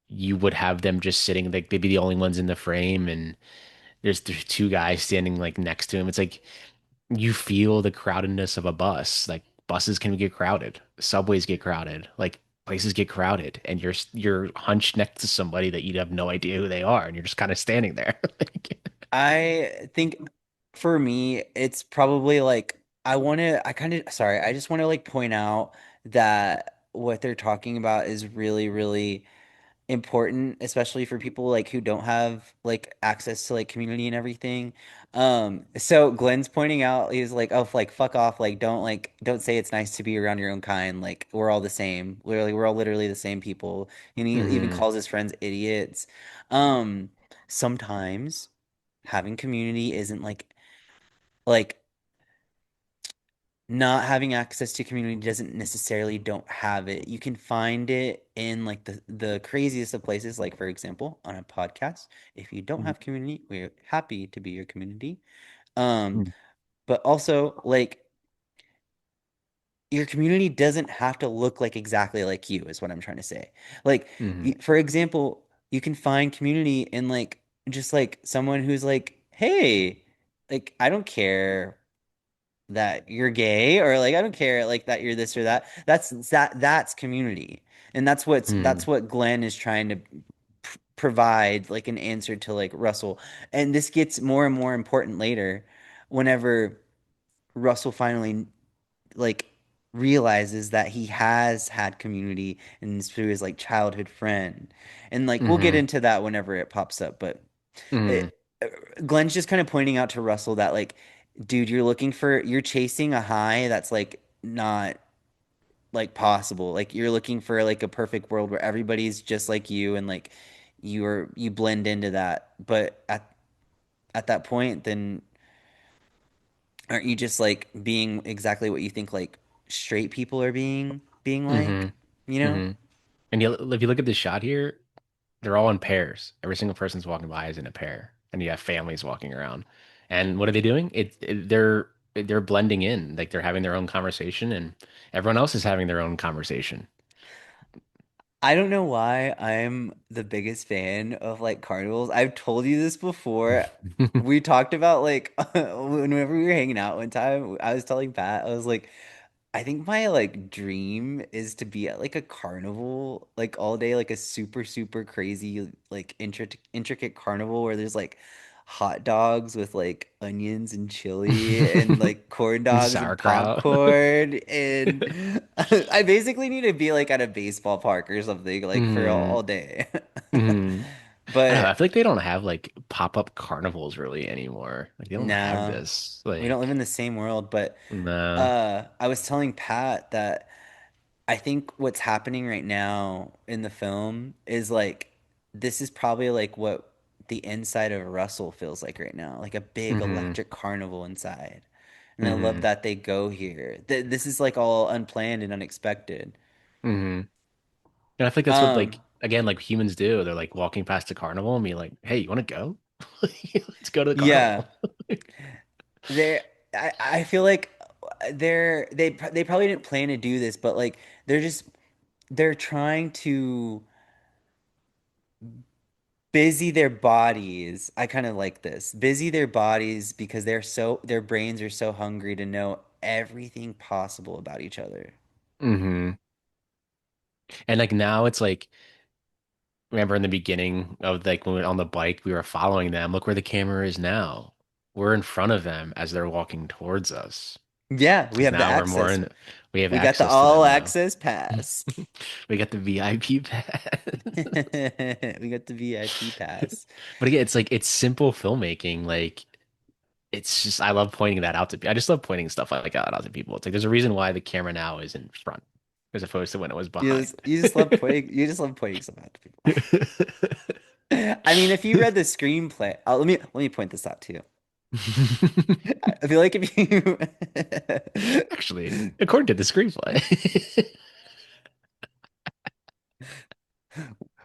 you would have them just sitting like they'd be the only ones in the frame and there's two guys standing like next to him. It's like you feel the crowdedness of a bus. Like buses can get crowded, subways get crowded, like places get crowded, and you're hunched next to somebody that you have no idea who they are, and you're just kind of standing there. I think for me, it's probably like I kind of, sorry, I just want to like point out that what they're talking about is really, really important, especially for people like who don't have like access to like community and everything. So Glenn's pointing out, he's like, "Oh, like fuck off, don't say it's nice to be around your own kind. Like we're all the same. Literally, we're all literally the same people." And he even hmm calls his friends idiots. Um, Sometimes having community isn't like not having access to community doesn't necessarily don't have it. You can find it in like the craziest of places, like for example, on a podcast. If you don't have community, we're happy to be your community. Um, but also like your community doesn't have to look like exactly like you, is what I'm trying to say. Like, hmm for example, you can find community in like just like someone who's like, hey, like I don't care that you're gay or like I don't care like that you're this or that. That's community. And that's hmm what Glenn is trying to provide like an answer to like Russell. And this gets more and more important later whenever Russell finally like realizes that he has had community and through his like childhood friend. And like we'll get hmm into that whenever it pops up, but hmm it, Glenn's just kind of pointing out to Russell that like, dude, you're chasing a high that's like not like possible. Like you're looking for like a perfect world where everybody's just like you and like you blend into that. But at that point, then aren't you just like being exactly what you think like straight people are being hmm like, you know? hmm And if you look at this shot here, they're all in pairs. Every single person's walking by is in a pair, and you have families walking around. And what are they doing? They're blending in, like they're having their own conversation, and everyone else is having their own conversation. I don't know why I'm the biggest fan of like carnivals. I've told you this before. We talked about like whenever we were hanging out one time, I was telling Pat, I was like, I think my like dream is to be at like a carnival like all day, like a super super crazy like intricate carnival where there's like hot dogs with like onions and chili and like corn dogs and Sauerkraut. popcorn and I basically need to be like at a baseball park or something like for Mm, all day. mm. I don't know. I But feel like they don't have like pop-up carnivals really anymore. Like they don't have no, this. we don't live Like, in the same world. But no. I was telling Pat that I think what's happening right now in the film is like this is probably like what the inside of Russell feels like right now, like a big Hmm. electric carnival inside. And I love Hmm. that they go here. This is like all unplanned and unexpected. Hmm. And I think that's what Um, like again like humans do. They're like walking past a carnival and be like, "Hey, you want to go? Let's go to the yeah, carnival." they I feel like they probably didn't plan to do this, but like they're just they're trying to busy their bodies. I kind of like this. Busy their bodies because their brains are so hungry to know everything possible about each other. Hmm. And like now it's like remember in the beginning of like when we were on the bike, we were following them. Look where the camera is now. We're in front of them as they're walking towards us. Yeah, we Because have the now we're more access. in, we have We got the access to all them now. access pass. We got the VIP pass. We got the VIP pass. But again, it's like it's simple filmmaking. Like it's just I love pointing that out to people. I just love pointing stuff like that out to people. It's like there's a reason why the camera now is in front as opposed to when it was behind. You just love pointing stuff out to people. I mean, if you read the screenplay, let me point this out to you. I feel like if you Actually, according to the screenplay.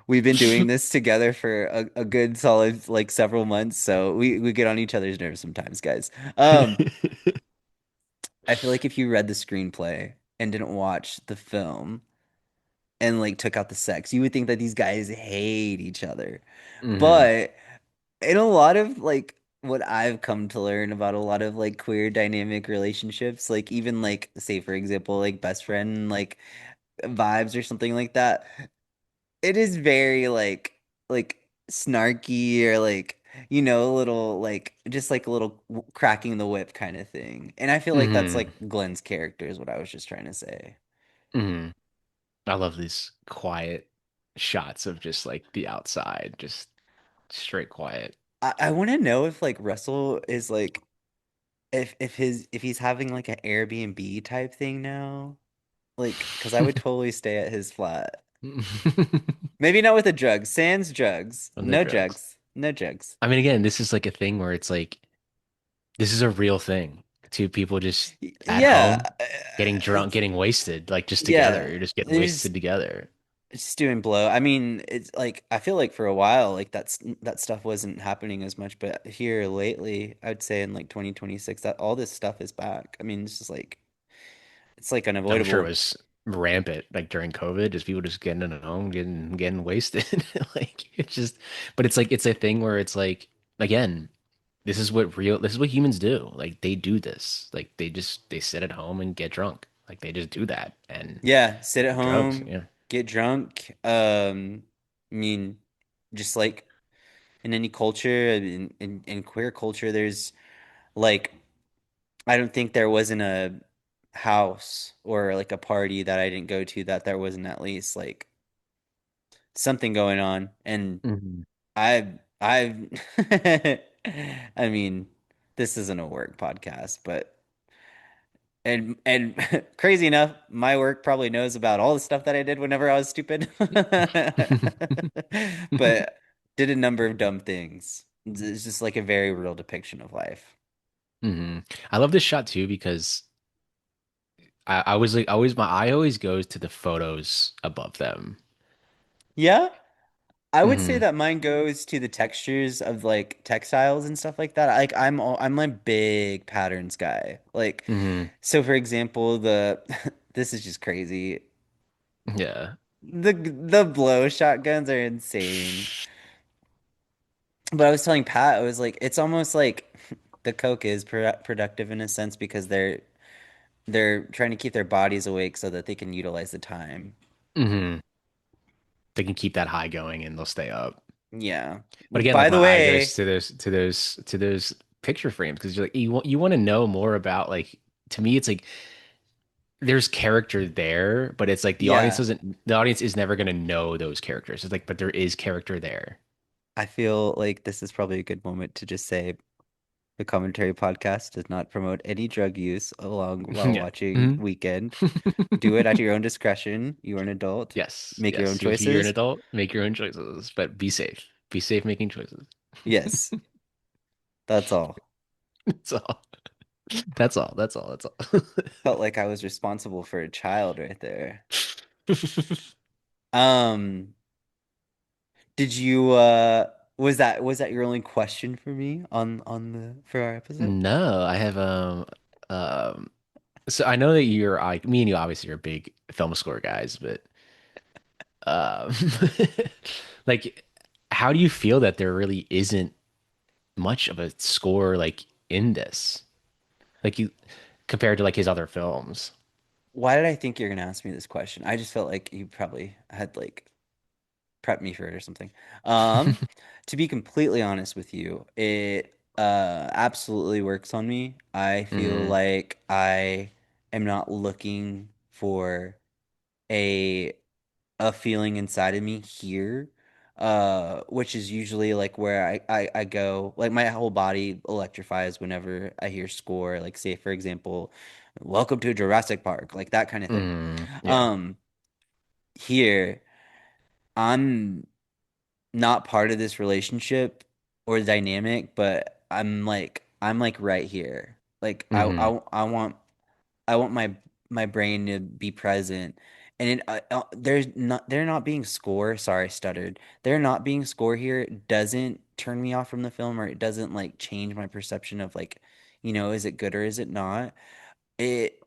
we've been doing this together for a good solid like several months, so we get on each other's nerves sometimes, guys. I feel like if you read the screenplay and didn't watch the film and like took out the sex, you would think that these guys hate each other. Hmm. But in a lot of like what I've come to learn about a lot of like queer dynamic relationships, like even like say for example, like best friend like vibes or something like that, it is very like snarky or like a little like just like a little cracking the whip kind of thing. And I feel like that's Hmm. like Glenn's character is what I was just trying to say. Hmm. I love these quiet shots of just like the outside, just straight quiet. I want to know if like Russell is like if he's having like an Airbnb type thing now. Like, because I would totally stay at his flat. Maybe not with the drugs. Sans drugs. On the No drugs. drugs. No drugs. I mean, again, this is like a thing where it's like this is a real thing. Two people just at Yeah. home getting drunk, getting wasted, like just together. Yeah. You're just getting They're wasted together. just doing blow. I mean, it's like I feel like for a while, like that stuff wasn't happening as much, but here lately, I'd say in like 2026, that all this stuff is back. I mean, it's just like it's like I'm sure it unavoidable. was rampant like during COVID, just people just getting in at home, getting wasted. Like it's just, but it's like it's a thing where it's like again, this is what humans do. Like they do this. Like they sit at home and get drunk. Like they just do that and Yeah, sit at do drugs. home, Yeah. get drunk. I mean, just like in any culture, in queer culture, there's like I don't think there wasn't a house or like a party that I didn't go to that there wasn't at least like something going on. And Hmm. I've I mean, this isn't a work podcast, but and crazy enough, my work probably knows about all the stuff that I did whenever I was stupid. But did a number of dumb things. It's just like a very real depiction of life. Hmm. I love this shot too because I was like always my eye always goes to the photos above them. Yeah? I would say Mm-hmm. that mine goes to the textures of like textiles and stuff like that. Like I'm a big patterns guy. Like Mm-hmm. so for example, the this is just crazy. Yeah. The blow shotguns are insane. But I was telling Pat, I was like, it's almost like the Coke is productive in a sense because they're trying to keep their bodies awake so that they can utilize the time. Mm-hmm. They can keep that high going and they'll stay up. Yeah. But again, By like the my eye goes way, to those picture frames because you're like you want to know more about like to me it's like there's character there, but it's like yeah, the audience is never gonna know those characters. It's like but there is character there. I feel like this is probably a good moment to just say the commentary podcast does not promote any drug use along while Yeah. watching Mhm. Weekend. Do it at your own discretion. You are an adult. Yes, Make your own yes. You're an choices. adult. Make your own choices, but be safe. Be safe making choices. Yes, that's all. That's all. That's all. That's all. That's all. Felt like I was responsible for a child right there. Um, did you was that your only question for me on the for our episode? No, I have um so I know that me and you obviously are big film score guys, but um like how do you feel that there really isn't much of a score like in this? Like you compared to like his other films. Why did I think you're gonna ask me this question? I just felt like you probably had like prepped me for it or something. Um, to be completely honest with you, it absolutely works on me. I feel Hmm. like I am not looking for a a feeling inside of me here, which is usually like where I go, like my whole body electrifies whenever I hear score, like say for example, Welcome to Jurassic Park, like that kind of thing. Yeah. Um, here I'm not part of this relationship or dynamic, but I'm like right here. Like Hmm. I want my brain to be present. And they're not being score. Sorry, I stuttered. They're not being score here. It doesn't turn me off from the film, or it doesn't like change my perception of like, is it good or is it not? It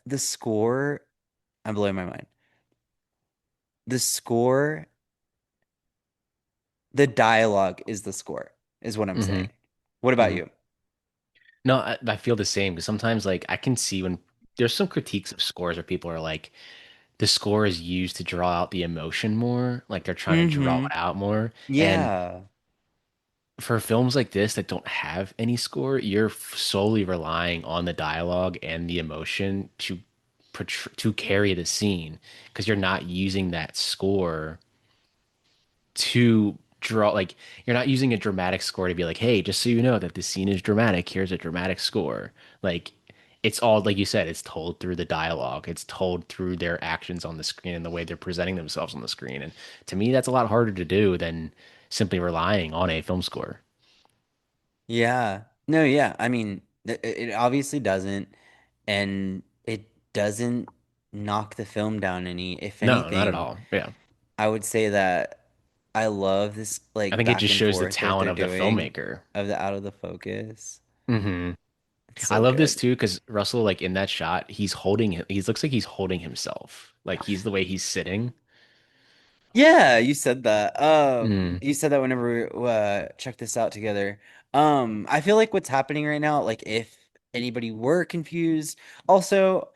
the score, I'm blowing my mind. The score, the dialogue is the score, is what I'm Hmm. saying. What about Hmm. you? No, I feel the same because sometimes like I can see when there's some critiques of scores where people are like the score is used to draw out the emotion more, like they're trying to draw Mm-hmm. it out more. And Yeah. for films like this that don't have any score, you're solely relying on the dialogue and the emotion to carry the scene because you're not using that score to draw like you're not using a dramatic score to be like, hey, just so you know that this scene is dramatic, here's a dramatic score. Like it's all like you said, it's told through the dialogue, it's told through their actions on the screen and the way they're presenting themselves on the screen. And to me, that's a lot harder to do than simply relying on a film score. Yeah. No, yeah. I mean, it obviously doesn't, and it doesn't knock the film down any. If No, not at anything, all. Yeah. I would say that I love this I like think it back just and shows the forth that talent they're of the doing filmmaker. of the out of the focus. Hmm. It's I so love this good. too because Russell, like in that shot, he looks like he's holding himself. Like he's the way he's sitting. Yeah, you said that. Mm, You said that whenever we check this out together. I feel like what's happening right now, like if anybody were confused, also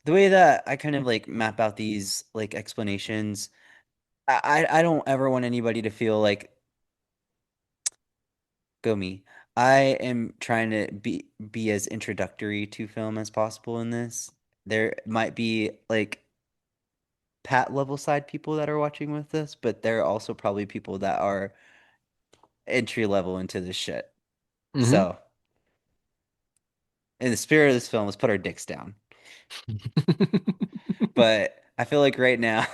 the way that I kind of like map out these like explanations, I don't ever want anybody to feel like go me. I am trying to be as introductory to film as possible in this. There might be like Pat level side people that are watching with us, but there are also probably people that are entry level into this shit. hmm. So, in the spirit of this film, let's put our dicks down. But I feel like right now,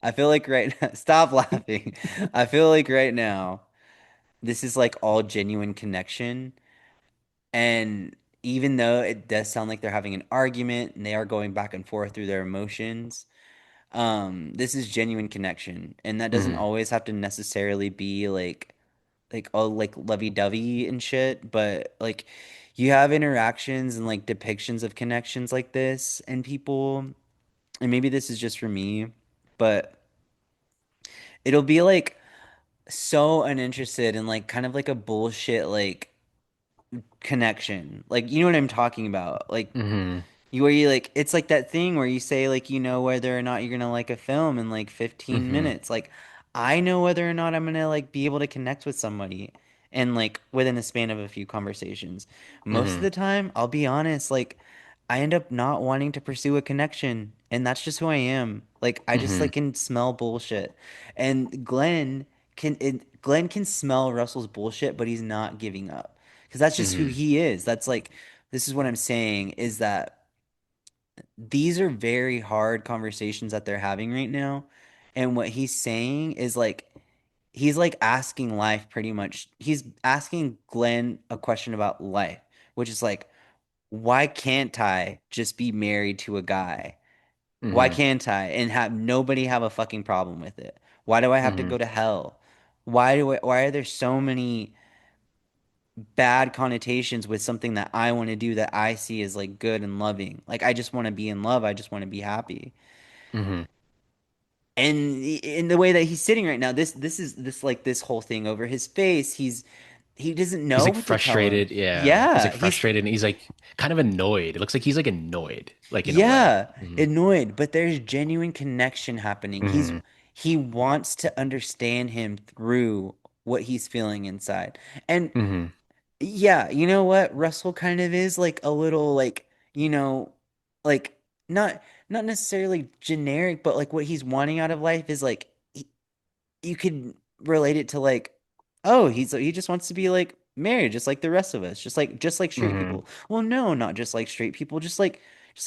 I feel like right now, stop laughing. I feel like right now, this is like all genuine connection. And even though it does sound like they're having an argument and they are going back and forth through their emotions, This is genuine connection, and that doesn't Mm-hmm. always have to necessarily be like all like lovey-dovey and shit, but like you have interactions and like depictions of connections like this and people, and maybe this is just for me, but it'll be like so uninterested in like kind of like a bullshit like connection. Like you know what I'm talking about? Like Mm-hmm. you where you like it's like that thing where you say like you know whether or not you're gonna like a film in like 15 Mm-hmm. minutes. Like I know whether or not I'm gonna like be able to connect with somebody and like within the span of a few conversations. Most of Mm-hmm. the time, I'll be honest, like I end up not wanting to pursue a connection, and that's just who I am. Like I just Mm-hmm. like can smell bullshit. And Glenn can smell Russell's bullshit, but he's not giving up. Because that's just who Mm-hmm. he is. That's like this is what I'm saying is that these are very hard conversations that they're having right now. And what he's saying is like, he's like asking life pretty much. He's asking Glenn a question about life, which is like, why can't I just be married to a guy? Why Mm-hmm. can't I and have nobody have a fucking problem with it? Why do I have to Mm-hmm. go to hell? Why are there so many bad connotations with something that I want to do that I see as like good and loving? Like I just want to be in love. I just want to be happy. Mm-hmm. And in the way that he's sitting right now, this is this like this whole thing over his face. He doesn't He's know like what to tell him. frustrated. Yeah. He's like Yeah, frustrated and he's like kind of annoyed. It looks like he's like annoyed, like in a way. yeah, Mm-hmm. annoyed, but there's genuine connection happening. Mm-hmm. He wants to understand him through what he's feeling inside. And Mm-hmm. yeah, you know what? Russell kind of is like a little like, like not not necessarily generic, but like what he's wanting out of life is like you could relate it to like, oh, he just wants to be like married, just like the rest of us, just like straight Mm-hmm. people. Well, no, not just like straight people, just like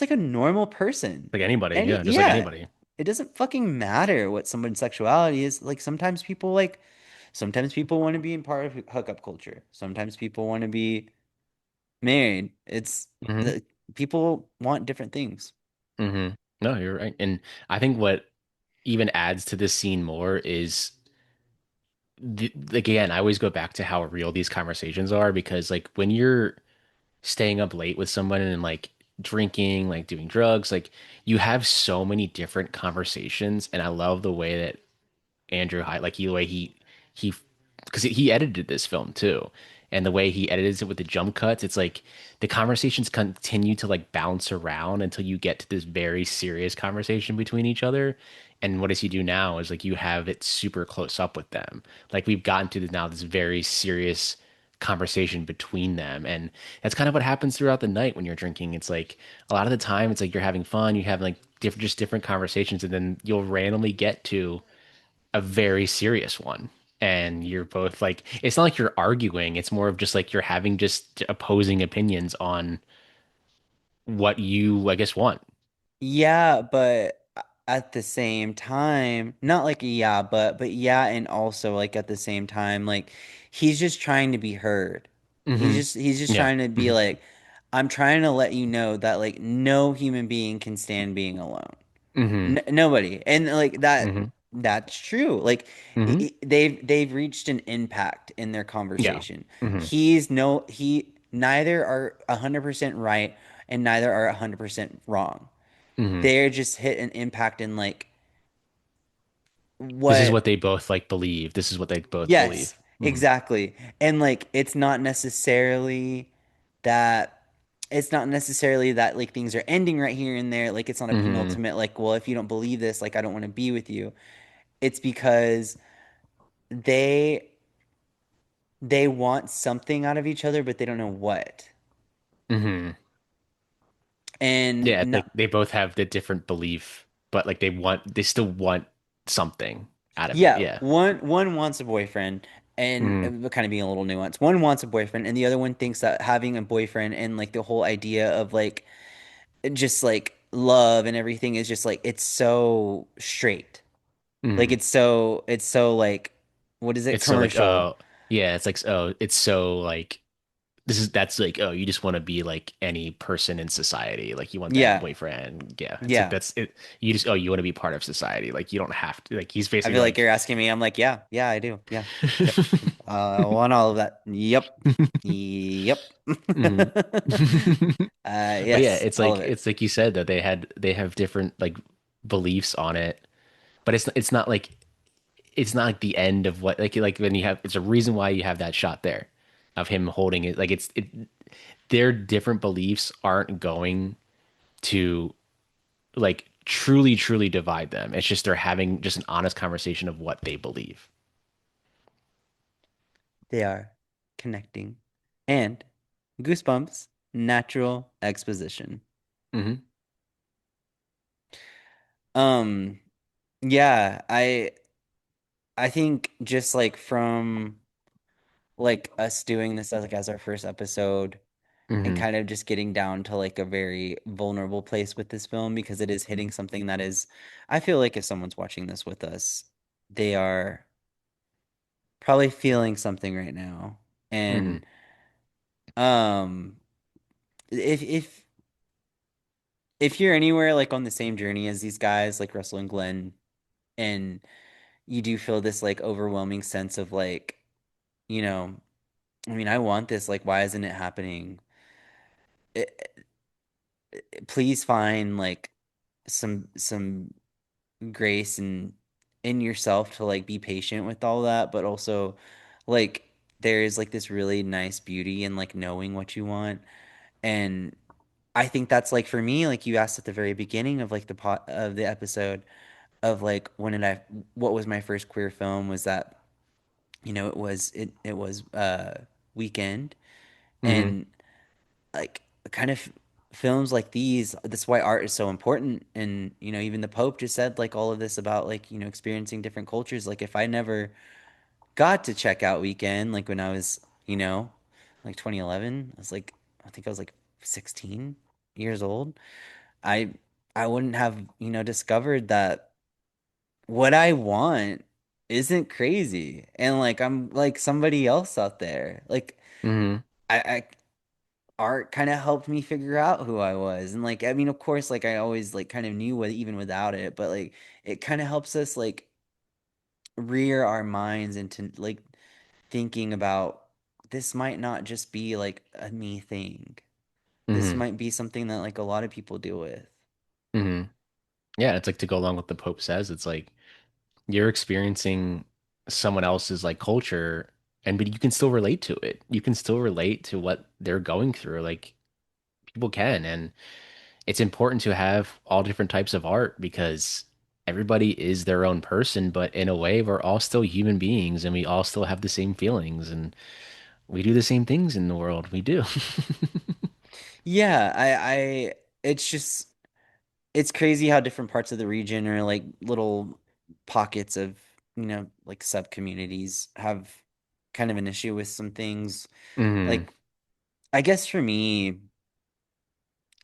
a normal person. Like anybody. And Yeah. Just like yeah, anybody. it doesn't fucking matter what someone's sexuality is. Sometimes people want to be in part of hookup culture. Sometimes people want to be married. It's Mm-hmm. the people want different things. Mm-hmm. No, you're right. And I think what even adds to this scene more is like again, I always go back to how real these conversations are because like when you're staying up late with someone and like drinking, like doing drugs, like you have so many different conversations. And I love the way that Andrew Hyde, like the way he because he edited this film too, and the way he edits it with the jump cuts, it's like the conversations continue to like bounce around until you get to this very serious conversation between each other. And what does he do now is like you have it super close up with them. Like we've gotten to now this very serious conversation between them, and that's kind of what happens throughout the night when you're drinking. It's like a lot of the time it's like you're having fun, you have like different just different conversations, and then you'll randomly get to a very serious one. And you're both like, it's not like you're arguing. It's more of just like you're having just opposing opinions on what you, I guess, want. Yeah, but at the same time, not like yeah, but yeah, and also like at the same time, like he's just trying to be heard. Hmm. He's just Yeah. trying to be Hmm. like, I'm trying to let you know that like no human being can stand being alone. Hmm. N Nobody. And like Hmm. that's true. Like Hmm. they've reached an impact in their Yeah. conversation. Hmm. He neither are 100% right and neither are 100% wrong. Hmm. They're just hit an impact in like This is what what they both like believe. This is what they both yes, believe. Hmm. exactly. And like that it's not necessarily that like things are ending right here and there. Like it's not a Hmm. penultimate like, well, if you don't believe this, like I don't want to be with you. It's because they they want something out of each other, but they don't know what. Hmm. And Yeah. not Like they both have the different belief, but like they still want something out of it. Yeah, Yeah. one wants a boyfriend and Hmm. kind of being a little nuanced. One wants a boyfriend and the other one thinks that having a boyfriend and like the whole idea of like just like love and everything is just like it's so straight. Like Hmm. it's so like what is it? It's so like, Commercial. oh, yeah, it's like, oh, it's so like that's like, oh, you just want to be like any person in society. Like you want that Yeah, boyfriend. Yeah. It's like yeah. that's it. You just, oh, you want to be part of society. Like you don't have to, like he's I basically feel like like you're asking me. I'm like, yeah, yeah, I do. Yeah, yep. I want all of that. Yep, yep. Mhm. But yeah, Yes, all of it. it's like you said that they have different like beliefs on it, but it's not like the end of what like when you have it's a reason why you have that shot there of him holding it like their different beliefs aren't going to like truly divide them. It's just they're having just an honest conversation of what they believe. They are connecting, and Goosebumps, natural exposition. Hmm. Um, yeah, I think just like from like us doing this as like as our first episode and Hmm. kind of just getting down to like a very vulnerable place with this film because it is hitting something that is I feel like if someone's watching this with us, they are probably feeling something right now. Hmm. And um if if you're anywhere like on the same journey as these guys like Russell and Glenn and you do feel this like overwhelming sense of like, you know, I mean, I want this, like why isn't it happening? It, please find like some grace and in yourself to like be patient with all that, but also like there is like this really nice beauty in like knowing what you want. And I think that's like for me, like you asked at the very beginning of like the pot of the episode of like when did I what was my first queer film was that, you know, it was Weekend. Hmm. And like kind of films like these, that's why art is so important. And you know, even the Pope just said like all of this about like, you know, experiencing different cultures. Like if I never got to check out Weekend, like when I was, you know, like 2011, I was like, I think I was like 16 years old. I I wouldn't have, you know, discovered that what I want isn't crazy. And like I'm like somebody else out there. Like Hmm. I art kind of helped me figure out who I was. And like, I mean, of course, like I always like kind of knew what even without it, but like it kind of helps us like rear our minds into like thinking about this might not just be like a me thing. This Hmm. might be something that like a lot of people deal with. Hmm. Yeah, it's like to go along with what the Pope says. It's like you're experiencing someone else's like culture, and but you can still relate to it. You can still relate to what they're going through. Like people can, and it's important to have all different types of art because everybody is their own person, but in a way, we're all still human beings and we all still have the same feelings and we do the same things in the world. We do. Yeah, it's just it's crazy how different parts of the region are like little pockets of, you know, like sub communities have kind of an issue with some things. Hmm. Like, I guess for me,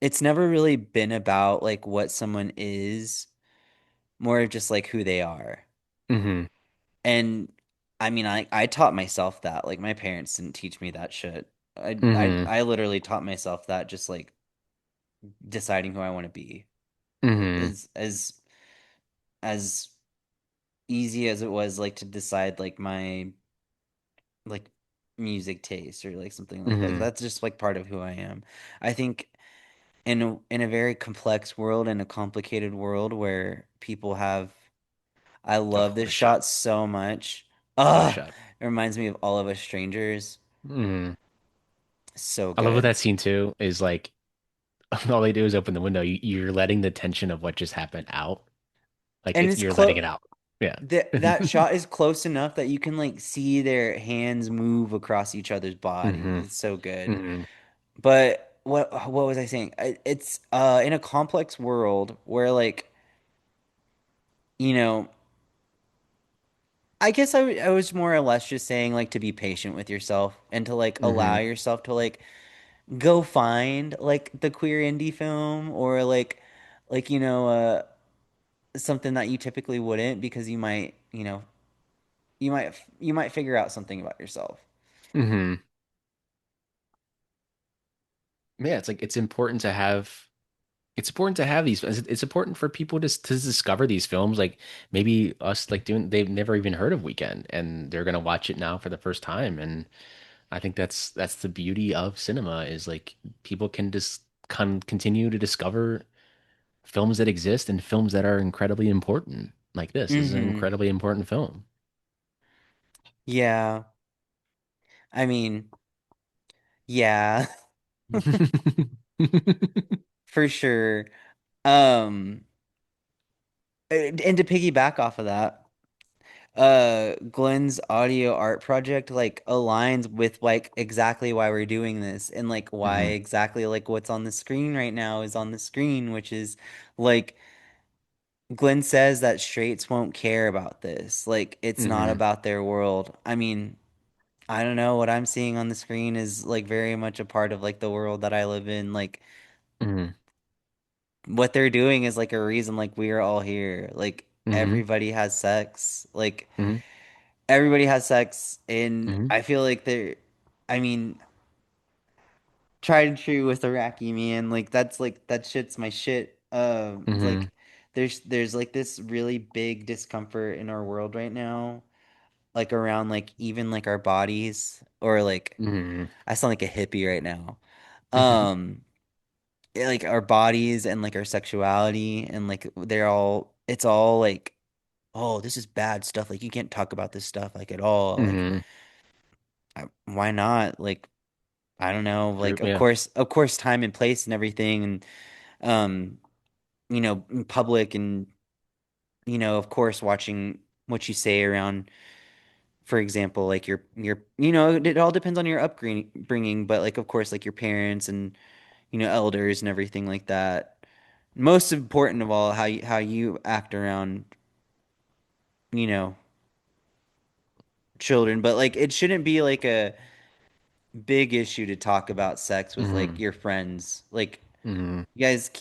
it's never really been about like what someone is, more of just like who they are. Hmm. And I mean, I taught myself that. Like my parents didn't teach me that shit. Hmm. I literally taught myself that just like deciding who I want to be. Hmm. As easy as it was like to decide like my like music taste or like something like Hmm. that's just like part of who I am. I think in a very complex world and a complicated world where people have I Oh, love what this a shot. shot so much. What a Ah, shot. it reminds me of All of Us Strangers. Hmm. So I love what good. that scene too is like all they do is open the window. You're letting the tension of what just happened out. Like And it's it's you're letting close it out. Yeah. that shot is close enough that you can like see their hands move across each other's body. Hmm. It's so good. Hmm. But what was I saying? It's in a complex world where like, you know, I guess I was more or less just saying like to be patient with yourself and to like allow Hmm. yourself to like go find like the queer indie film or like you know something that you typically wouldn't because you might, you know, you might figure out something about yourself. Hmm. yeah, it's like it's important to have these. It's important for people to discover these films. Like maybe us like doing they've never even heard of Weekend and they're gonna watch it now for the first time. And I think that's the beauty of cinema is like people can just continue to discover films that exist and films that are incredibly important. Like this is an Hmm. incredibly important film. Yeah. I mean, yeah, for sure. Um, and to piggyback off of that, Glenn's audio art project like aligns with like exactly why we're doing this and like why Hmm. exactly like what's on the screen right now is on the screen, which is like Glenn says that straights won't care about this. Like it's not Hmm. about their world. I mean, I don't know, what I'm seeing on the screen is like very much a part of like the world that I live in. Like Hmm. what they're doing is like a reason like we are all here. Like Hmm. everybody has sex. Like Hmm. everybody has sex and Hmm. I feel like they're I mean, tried and true with Iraqi man, like that shit's my shit. Hmm. Like there's like this really big discomfort in our world right now, like around like even like our bodies or like Hmm. I sound like a hippie right now. Hmm. Um like our bodies and like our sexuality and like they're all it's all like oh this is bad stuff like you can't talk about this stuff like at all like Hmm. why not like I don't know True. like Yeah. of course time and place and everything and um you know in public and you know of course watching what you say around for example like your you know it all depends on your upbringing but like of course like your parents and you know elders and everything like that most important of all how you act around you know children but like it shouldn't be like a big issue to talk about sex with like Hmm. your friends like Hmm. you guys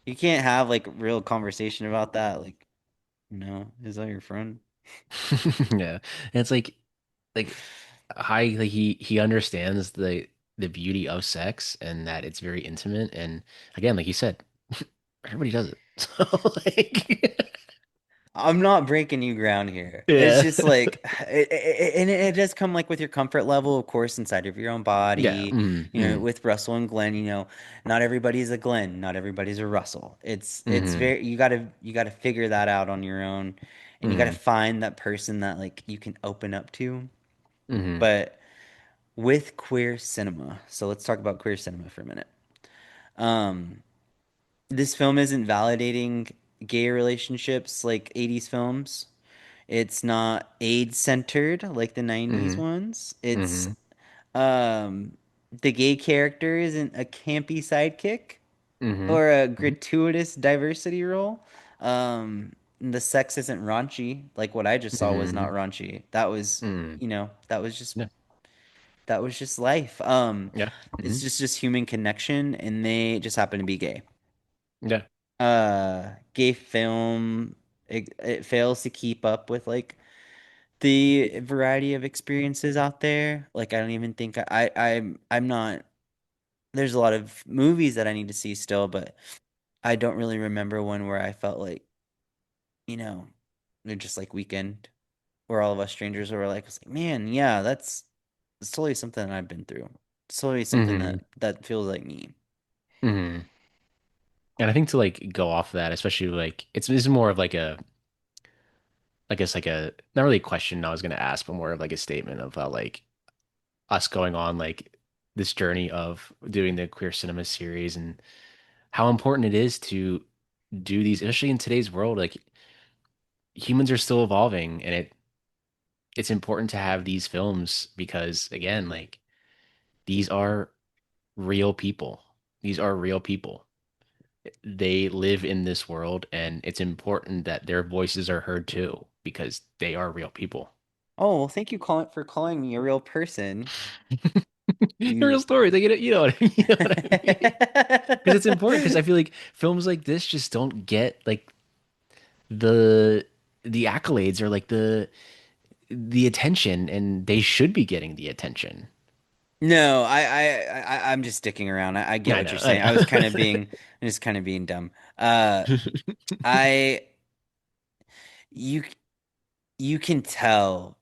you can't have like real conversation about that like no is that your friend. Yeah. And it's like like he understands the beauty of sex and that it's very intimate and again like you said everybody does it. So like I'm not breaking new ground here. It's yeah. just like, and it does come like with your comfort level, of course, inside of your own Yeah. body. Mm, You know, mm, with Russell and Glenn, you know, not everybody's a Glenn, not everybody's a Russell. It's mm, very you gotta figure that out on your own, and you gotta mm, find that person that like you can open up to. mm, But with queer cinema, so let's talk about queer cinema for a minute. Um, this film isn't validating gay relationships like 80s films. It's not AIDS centered like the 90s mm, ones. It's mm, um the gay character isn't a campy sidekick mm, or a mm, gratuitous diversity role. The sex isn't raunchy. Like what I just saw was not mm, raunchy. That was, mm. you know, Yeah. that was just life. Yeah. It's Mm, just human connection and they just happen to be gay. yeah. Gay film it fails to keep up with like the variety of experiences out there. Like I don't even think I'm not there's a lot of movies that I need to see still, but I don't really remember one where I felt like, you know, they're just like Weekend where all of us strangers were like, it's like, man, yeah, that's totally something that I've been through. It's totally something Mm, that feels like me. mm. And I think to like go off that, especially like it's more of like a I guess like a not really a question I was gonna ask, but more of like a statement of like us going on like this journey of doing the queer cinema series and how important it is to do these, especially in today's world. Like humans are still evolving, and it's important to have these films because again, like these are real people. These are real people. They live in this world, and it's important that their voices are heard too because they are real people. Oh, well, thank you for calling me a real person. They're real You stories. Like, you know what I mean? You know what I mean? Because it's important. Because I feel like films like this just don't get like the the accolades or like the attention, and they should be getting the attention. No, I'm just sticking around. I get I what you're know, I saying. I was kind of know. being, I'm just kind of being dumb. I you you can tell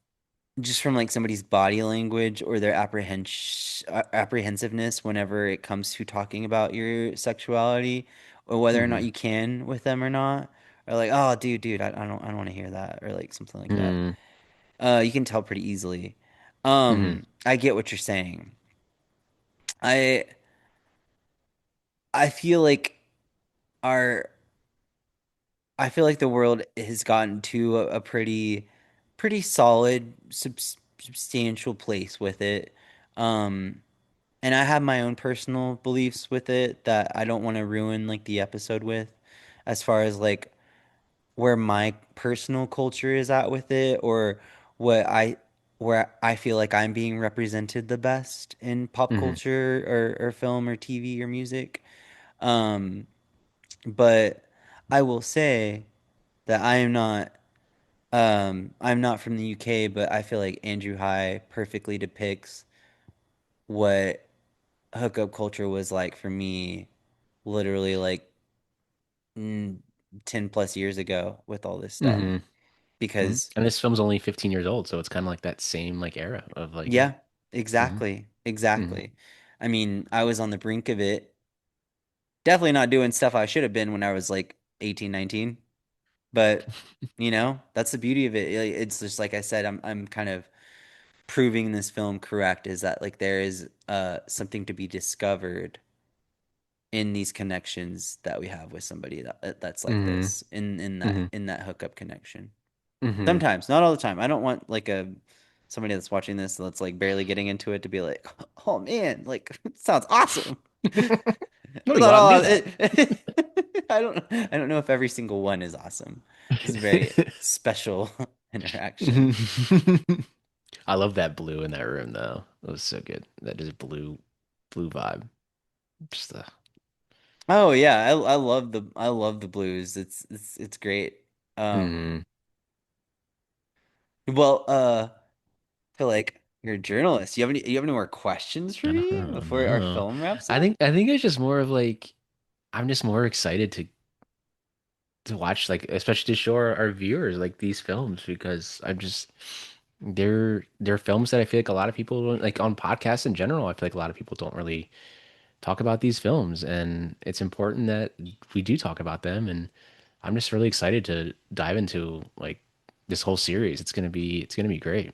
just from like somebody's body language or their apprehensiveness whenever it comes to talking about your sexuality or whether or not Hmm. you can with them or not. Or like, oh, dude, I don't want to hear that, or like something like that. Hmm. You can tell pretty easily. Hmm. I get what you're saying. I I feel like our I feel like the world has gotten to a pretty solid substantial place with it. Um, and I have my own personal beliefs with it that I don't want to ruin like the episode with, as far as like where my personal culture is at with it, or what I where I feel like I'm being represented the best in pop Hmm. culture or film or TV or music. Um, but I will say that I'm not from the UK, but I feel like Andrew High perfectly depicts what hookup culture was like for me literally like mm, 10 plus years ago with all this stuff. Hmm. Hmm. Because And this film's only 15 years old, so it's kind of like that same like era of like yeah. yeah, Hmm. exactly. Hmm. Exactly. I mean, I was on the brink of it. Definitely not doing stuff I should have been when I was like 18, 19. But that's the beauty of it. It's just like I said, I'm kind of proving this film correct, is that like there is something to be discovered in these connections that we have with somebody that's like Hmm. this in that Hmm. in that hookup connection. Hmm. Sometimes, not all the time. I don't want like a somebody that's watching this that's like barely getting into it to be like, "Oh man, like it sounds awesome." No, It's you not want to all do that. I don't know if every single one is awesome. This is a very special interaction. I love that blue in that room though. It was so good. That just blue vibe. Just the Oh yeah, I love the blues. It's great. Um, hmm. well, I feel like you're a journalist. You have any more questions for me No, before our no. film wraps I up? think I think it's just more of like I'm just more excited to watch like especially to show our viewers like these films because I'm just they're films that I feel like a lot of people don't like on podcasts in general. I feel like a lot of people don't really talk about these films and it's important that we do talk about them and I'm just really excited to dive into like this whole series. It's gonna be great.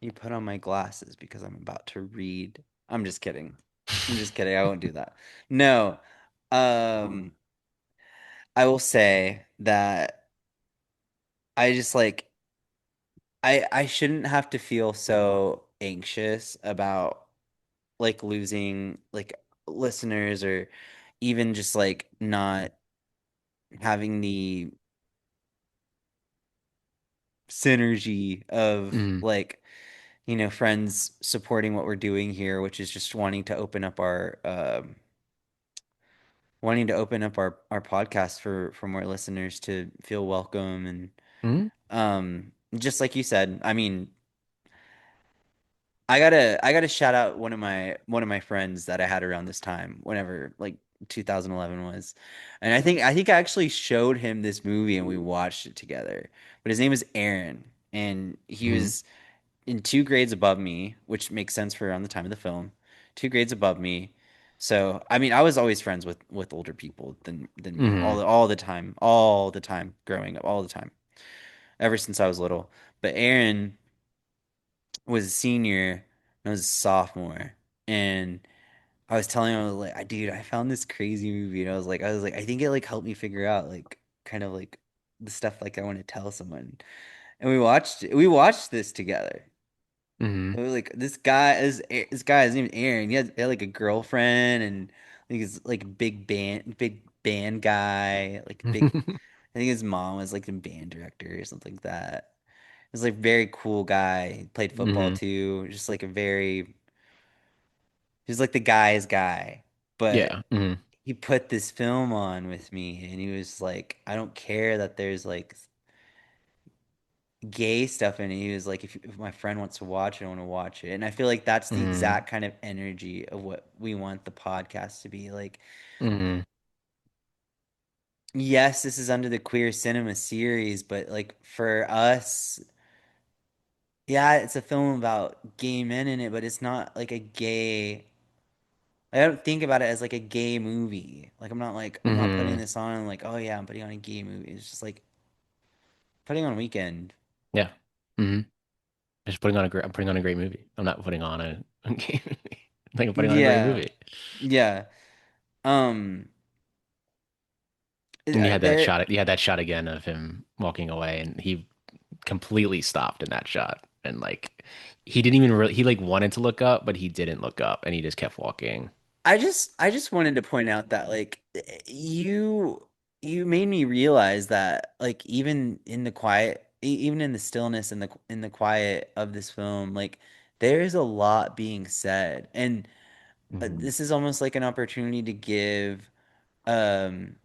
You put on my glasses because I'm about to read. I'm just kidding. I'm just kidding. I won't do that. No. Um, I will say that I just like I shouldn't have to feel so anxious about like losing like listeners or even just like not having the synergy of Mm, like friends supporting what we're doing here, which is just wanting to open up our podcast for more listeners to feel welcome. And mm, just like you said, I mean, I gotta shout out one of my friends that I had around this time, whenever like 2011 was. And I think I actually showed him this movie and we watched it together. But his name is Aaron, and he mm, was in 2 grades above me, which makes sense for around the time of the film. 2 grades above me. So, I mean, I was always friends with older people than me, mm, all the time growing up, all the time, ever since I was little. But Aaron was a senior and I was a sophomore, and I was telling him, I was like, dude, I found this crazy movie, and I was like, I think it like helped me figure out like kind of like the stuff like I want to tell someone, and we watched this together. mm, It was like this guy, his name is Aaron. He had like a girlfriend, and I think he's like a big band guy, like big. mm. I think his mom was like the band director or something like that. He was like very cool guy. He played football too. Just like a very, he was like the guy's guy. But Yeah. Mm, he put this film on with me, and he was like, I don't care that there's like gay stuff in it. He was like, if my friend wants to watch it, I want to watch it. And I feel like that's the Mm-hmm. exact kind of energy of what we want the podcast to be. Like, Mm-hmm. yes, this is under the queer cinema series, but like for us, yeah, it's a film about gay men in it, but it's not like a gay. I don't think about it as like a gay movie. Like I'm not putting Mm-hmm. this on and like, oh yeah, I'm putting on a gay movie. It's just like putting on Weekend. Yeah. Mm-hmm. Just I'm putting on a great movie. I'm not putting on a game movie. Like I'm putting on a great Yeah. movie. Yeah. Um And there you had that shot again of him walking away, and he completely stopped in that shot. And like he didn't even really he like wanted to look up, but he didn't look up and he just kept walking. I just wanted to point out that like you made me realize that like even in the quiet even in the stillness and the quiet of this film like there is a lot being said and Hmm. this is almost like an opportunity to give um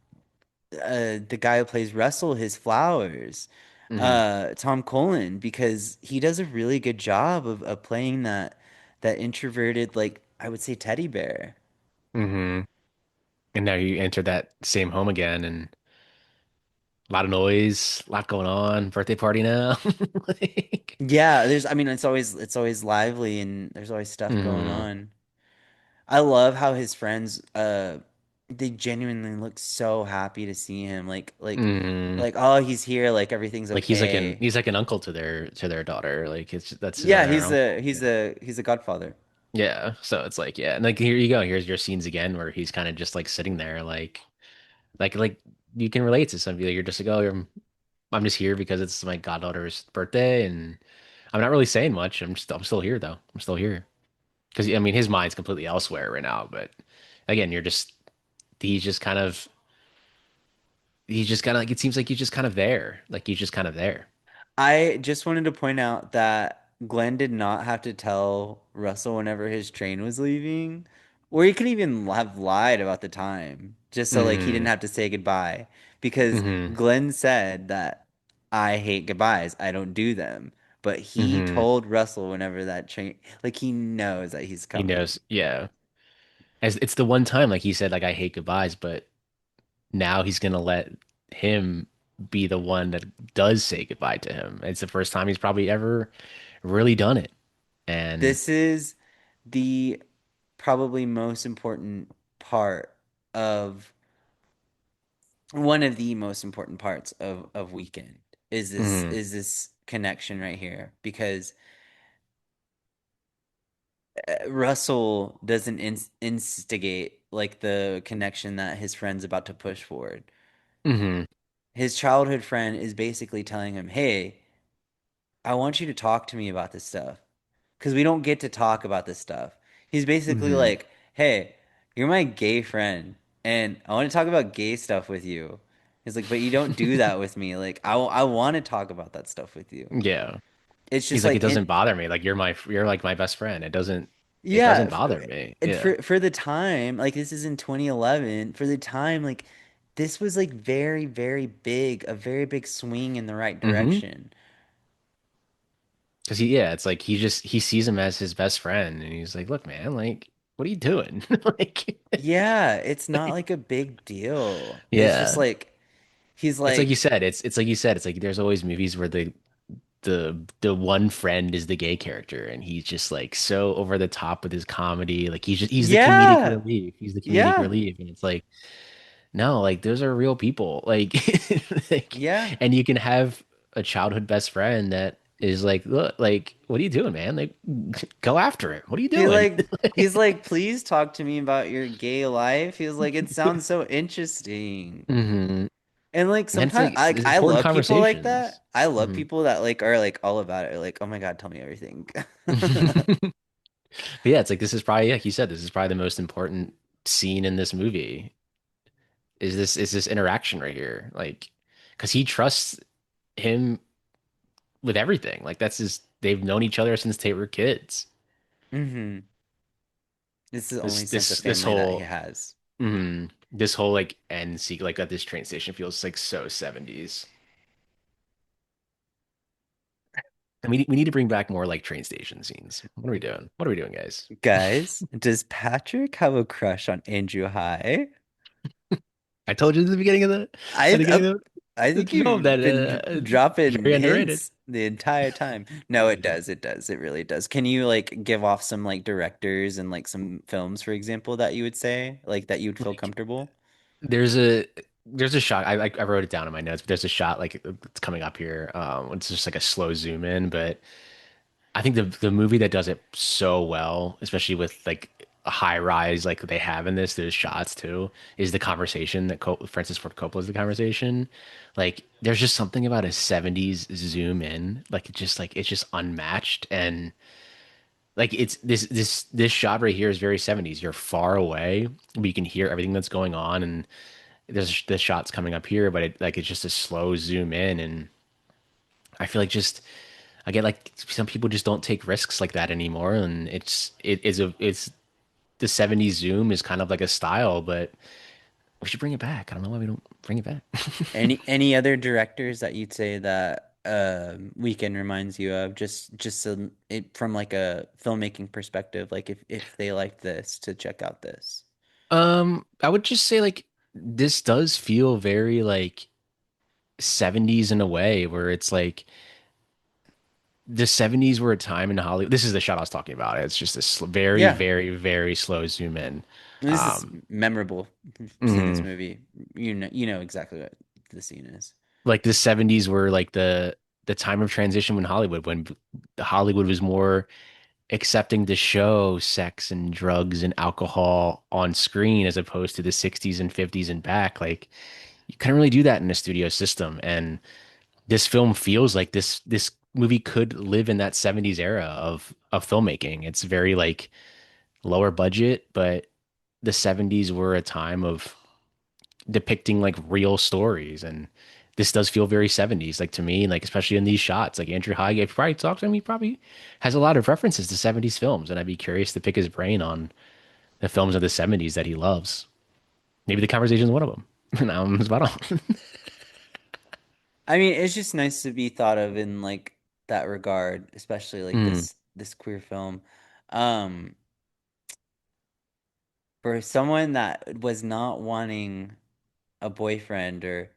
the guy who plays Russell his flowers, Hmm. Tom Cullen, because he does a really good job of playing that introverted, like I would say teddy bear. Hmm. And now you enter that same home again, and a lot of noise, a lot going on. Birthday party now. Like, Yeah, there's I mean it's always lively and there's always stuff going hmm. on. I love how his friends they genuinely look so happy to see him. Hmm. Like oh he's here, like everything's Like okay. he's like an uncle to their daughter. Like it's that's Yeah, their uncle. Yeah. he's a godfather. Yeah. So it's like, yeah, and like here you go. Here's your scenes again where he's kind of just like sitting there, like you can relate to some of you. You're just like, oh, I'm just here because it's my goddaughter's birthday, and I'm not really saying much. I'm still here though. I'm still here because I mean his mind's completely elsewhere right now. But again, he's just kind of he's just kind of like it seems like he's just kind of there. Like he's just kind of there. I just wanted to point out that Glenn did not have to tell Russell whenever his train was leaving, or he could even have lied about the time, just so like he didn't Hmm. have to say goodbye. Because Hmm. Glenn said that I hate goodbyes, I don't do them. But he Hmm. told Russell whenever that train, like he knows that he's He coming. knows, yeah. As it's the one time like he said like I hate goodbyes, but now he's gonna let him be the one that does say goodbye to him. It's the first time he's probably ever really done it. And This is the probably most important part of one of the most important parts of Weekend mhm, is this connection right here because Russell doesn't instigate like the connection that his friend's about to push forward. mhm, His childhood friend is basically telling him, "Hey, I want you to talk to me about this stuff because we don't get to talk about this stuff." He's basically mhm, like, "Hey, you're my gay friend, and I want to talk about gay stuff with you." He's like, "But you don't do that with me. Like, I want to talk about that stuff with you." yeah. It's just He's like, it like doesn't bother me. Like you're like my best friend. It yeah, doesn't bother me. and Yeah. for the time, like this is in 2011, for the time, like this was like very big, a very big swing in the right Hmm. direction. Cause yeah, it's like he sees him as his best friend and he's like, look, man, like, what are you doing? Like, Yeah, it's not like, like a big deal. It's just yeah. like he's It's like you like, said, it's like you said, it's like there's always movies where the one friend is the gay character and he's just like so over the top with his comedy. Like he's the comedic yeah, relief. He's the comedic yeah, relief. And it's like, no, like those are real people. Like, like yeah. and you can have a childhood best friend that is like, look, like, what are you doing, man? Like, go after it. What are you He doing? like he's like, please talk to me about your gay life. He was like, it sounds so interesting. Hmm. And like And it's sometimes like it's I important love people like conversations. that. I love Hmm. people that like are like all about it. Like, oh my God, tell me everything. But yeah, it's like this is probably, like you said, this is probably the most important scene in this movie. Is this interaction right here? Like, because he trusts him with everything. Like that's his. They've known each other since they were kids. hmm This is the only sense of This family that he whole has. this whole like end sequence like at this train station feels like so 70s. And we need to bring back more like train station scenes. What are we doing? What are we doing, guys? Guys, does Patrick have a crush on Andrew High? I told you at the beginning of I I the think film you've that been it's dropping very underrated. hints the entire time. No, it does. It does. It really does. Can you like give off some like directors and like some films, for example, that you would say like that you would feel Like comfortable? there's a there's a shot I wrote it down in my notes, but there's a shot like it's coming up here. It's just like a slow zoom in, but I think the movie that does it so well, especially with like a high rise like they have in this, there's shots too, is the conversation that Francis Ford Coppola's the conversation. Like there's just something about a 70s zoom in, like it's just unmatched and like it's this shot right here is very 70s. You're far away, but you can hear everything that's going on and there's the shots coming up here, but it's just a slow zoom in and I feel like just I get like some people just don't take risks like that anymore, and it's the 70s zoom is kind of like a style, but we should bring it back. I don't know why we don't bring it back. Any other directors that you'd say that Weekend reminds you of it from like a filmmaking perspective, like if they liked this to check out this. I would just say like this does feel very like 70s in a way where it's like the 70s were a time in Hollywood. This is the shot I was talking about. It's just a very, Yeah, very, very slow zoom in. this is Um, memorable. If you've seen this mhm. movie, you know exactly what the scene is. Like the 70s were like the time of transition when Hollywood was more accepting to show sex and drugs and alcohol on screen as opposed to the 60s and 50s and back. Like you couldn't really do that in a studio system. And this film feels like this movie could live in that 70s era of filmmaking. It's very like lower budget, but the 70s were a time of depicting like real stories and this does feel very 70s like to me like especially in these shots like Andrew Hyde if you probably talk to him he probably has a lot of references to 70s films and I'd be curious to pick his brain on the films of the 70s that he loves. Maybe the conversation is one of them. And I'm spot on. I mean, it's just nice to be thought of in like that regard, especially like Mm, this queer film. Um, for someone that was not wanting a boyfriend or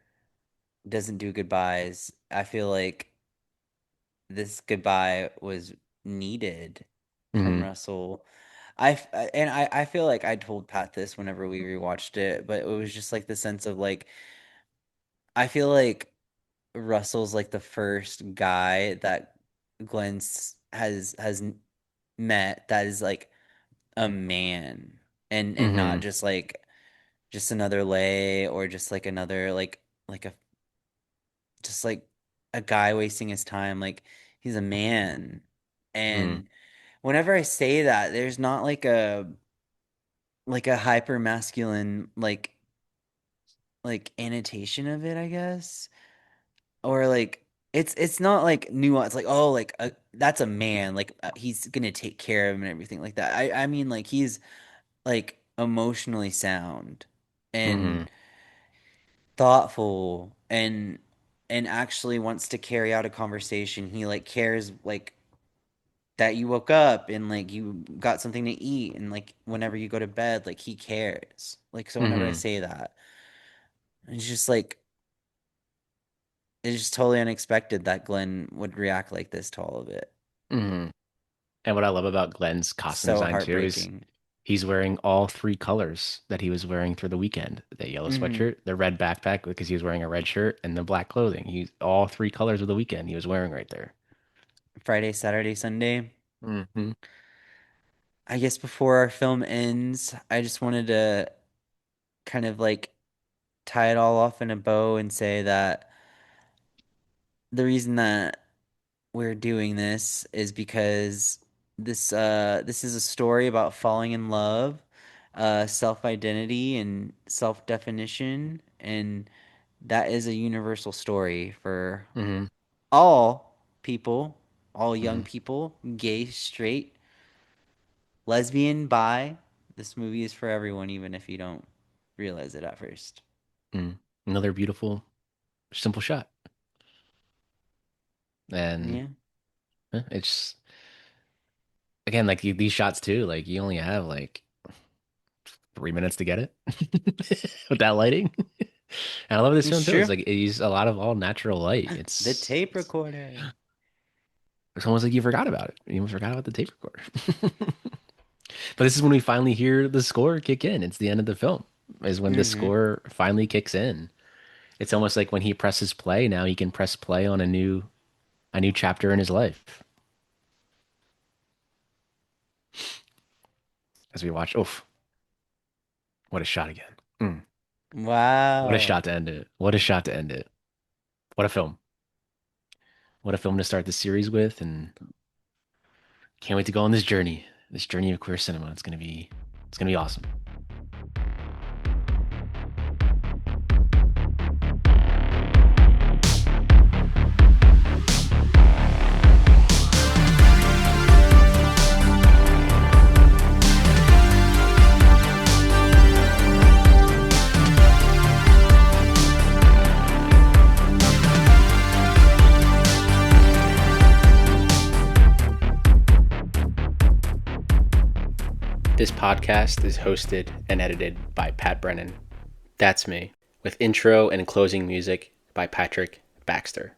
doesn't do goodbyes, I feel like this goodbye was needed from mm, Russell. I feel like I told Pat this whenever we rewatched it, but it was just like the sense of like I feel like Russell's like the first guy that has met that is like a man and not mm, just like just another lay or just like another like a just like a guy wasting his time. Like he's a man. mm, And whenever I say that, there's not like a hyper masculine like annotation of it, I guess. Or like it's not like nuanced like oh like that's a man like he's gonna take care of him and everything like that. I mean like he's like emotionally sound and mm, thoughtful and actually wants to carry out a conversation. He like cares like that you woke up and like you got something to eat and like whenever you go to bed like he cares. Like so whenever I mm, say that, it's just like it's just totally unexpected that Glenn would react like this to all of it. mm. And what I love about Glenn's costume So design too is heartbreaking. he's wearing all three colors that he was wearing through the weekend. The yellow Hmm. sweatshirt, the red backpack because he was wearing a red shirt, and the black clothing. He's all three colors of the weekend he was wearing right there. Friday, Saturday, Sunday. Hmm. I guess before our film ends, I just wanted to kind of like tie it all off in a bow and say that the reason that we're doing this is because this is a story about falling in love, self-identity and self-definition, and that is a universal story for Hmm. all people, all young Hmm. people, gay, straight, lesbian, bi. This movie is for everyone, even if you don't realize it at first. Mm. Another beautiful, simple shot. And Yeah. It's again like these shots too. Like you only have like 3 minutes to get it with that lighting. And I love this It's film too. It's true. like it uses a lot of all natural light. The It's tape it's, recorder. it's almost like you forgot about it. You almost forgot about the tape recorder. But this is when we finally hear the score kick in. It's the end of the film. Is when the Hmm. score finally kicks in. It's almost like when he presses play, now he can press play on a new chapter in his life. As we watch, oof, what a shot again. Mm, what a Wow. shot to end it. What a shot to end it. What a film. What a film to start the series with, and can't wait to go on this journey. This journey of queer cinema. It's gonna be awesome. This podcast is hosted and edited by Pat Brennan. That's me, with intro and closing music by Patrick Baxter.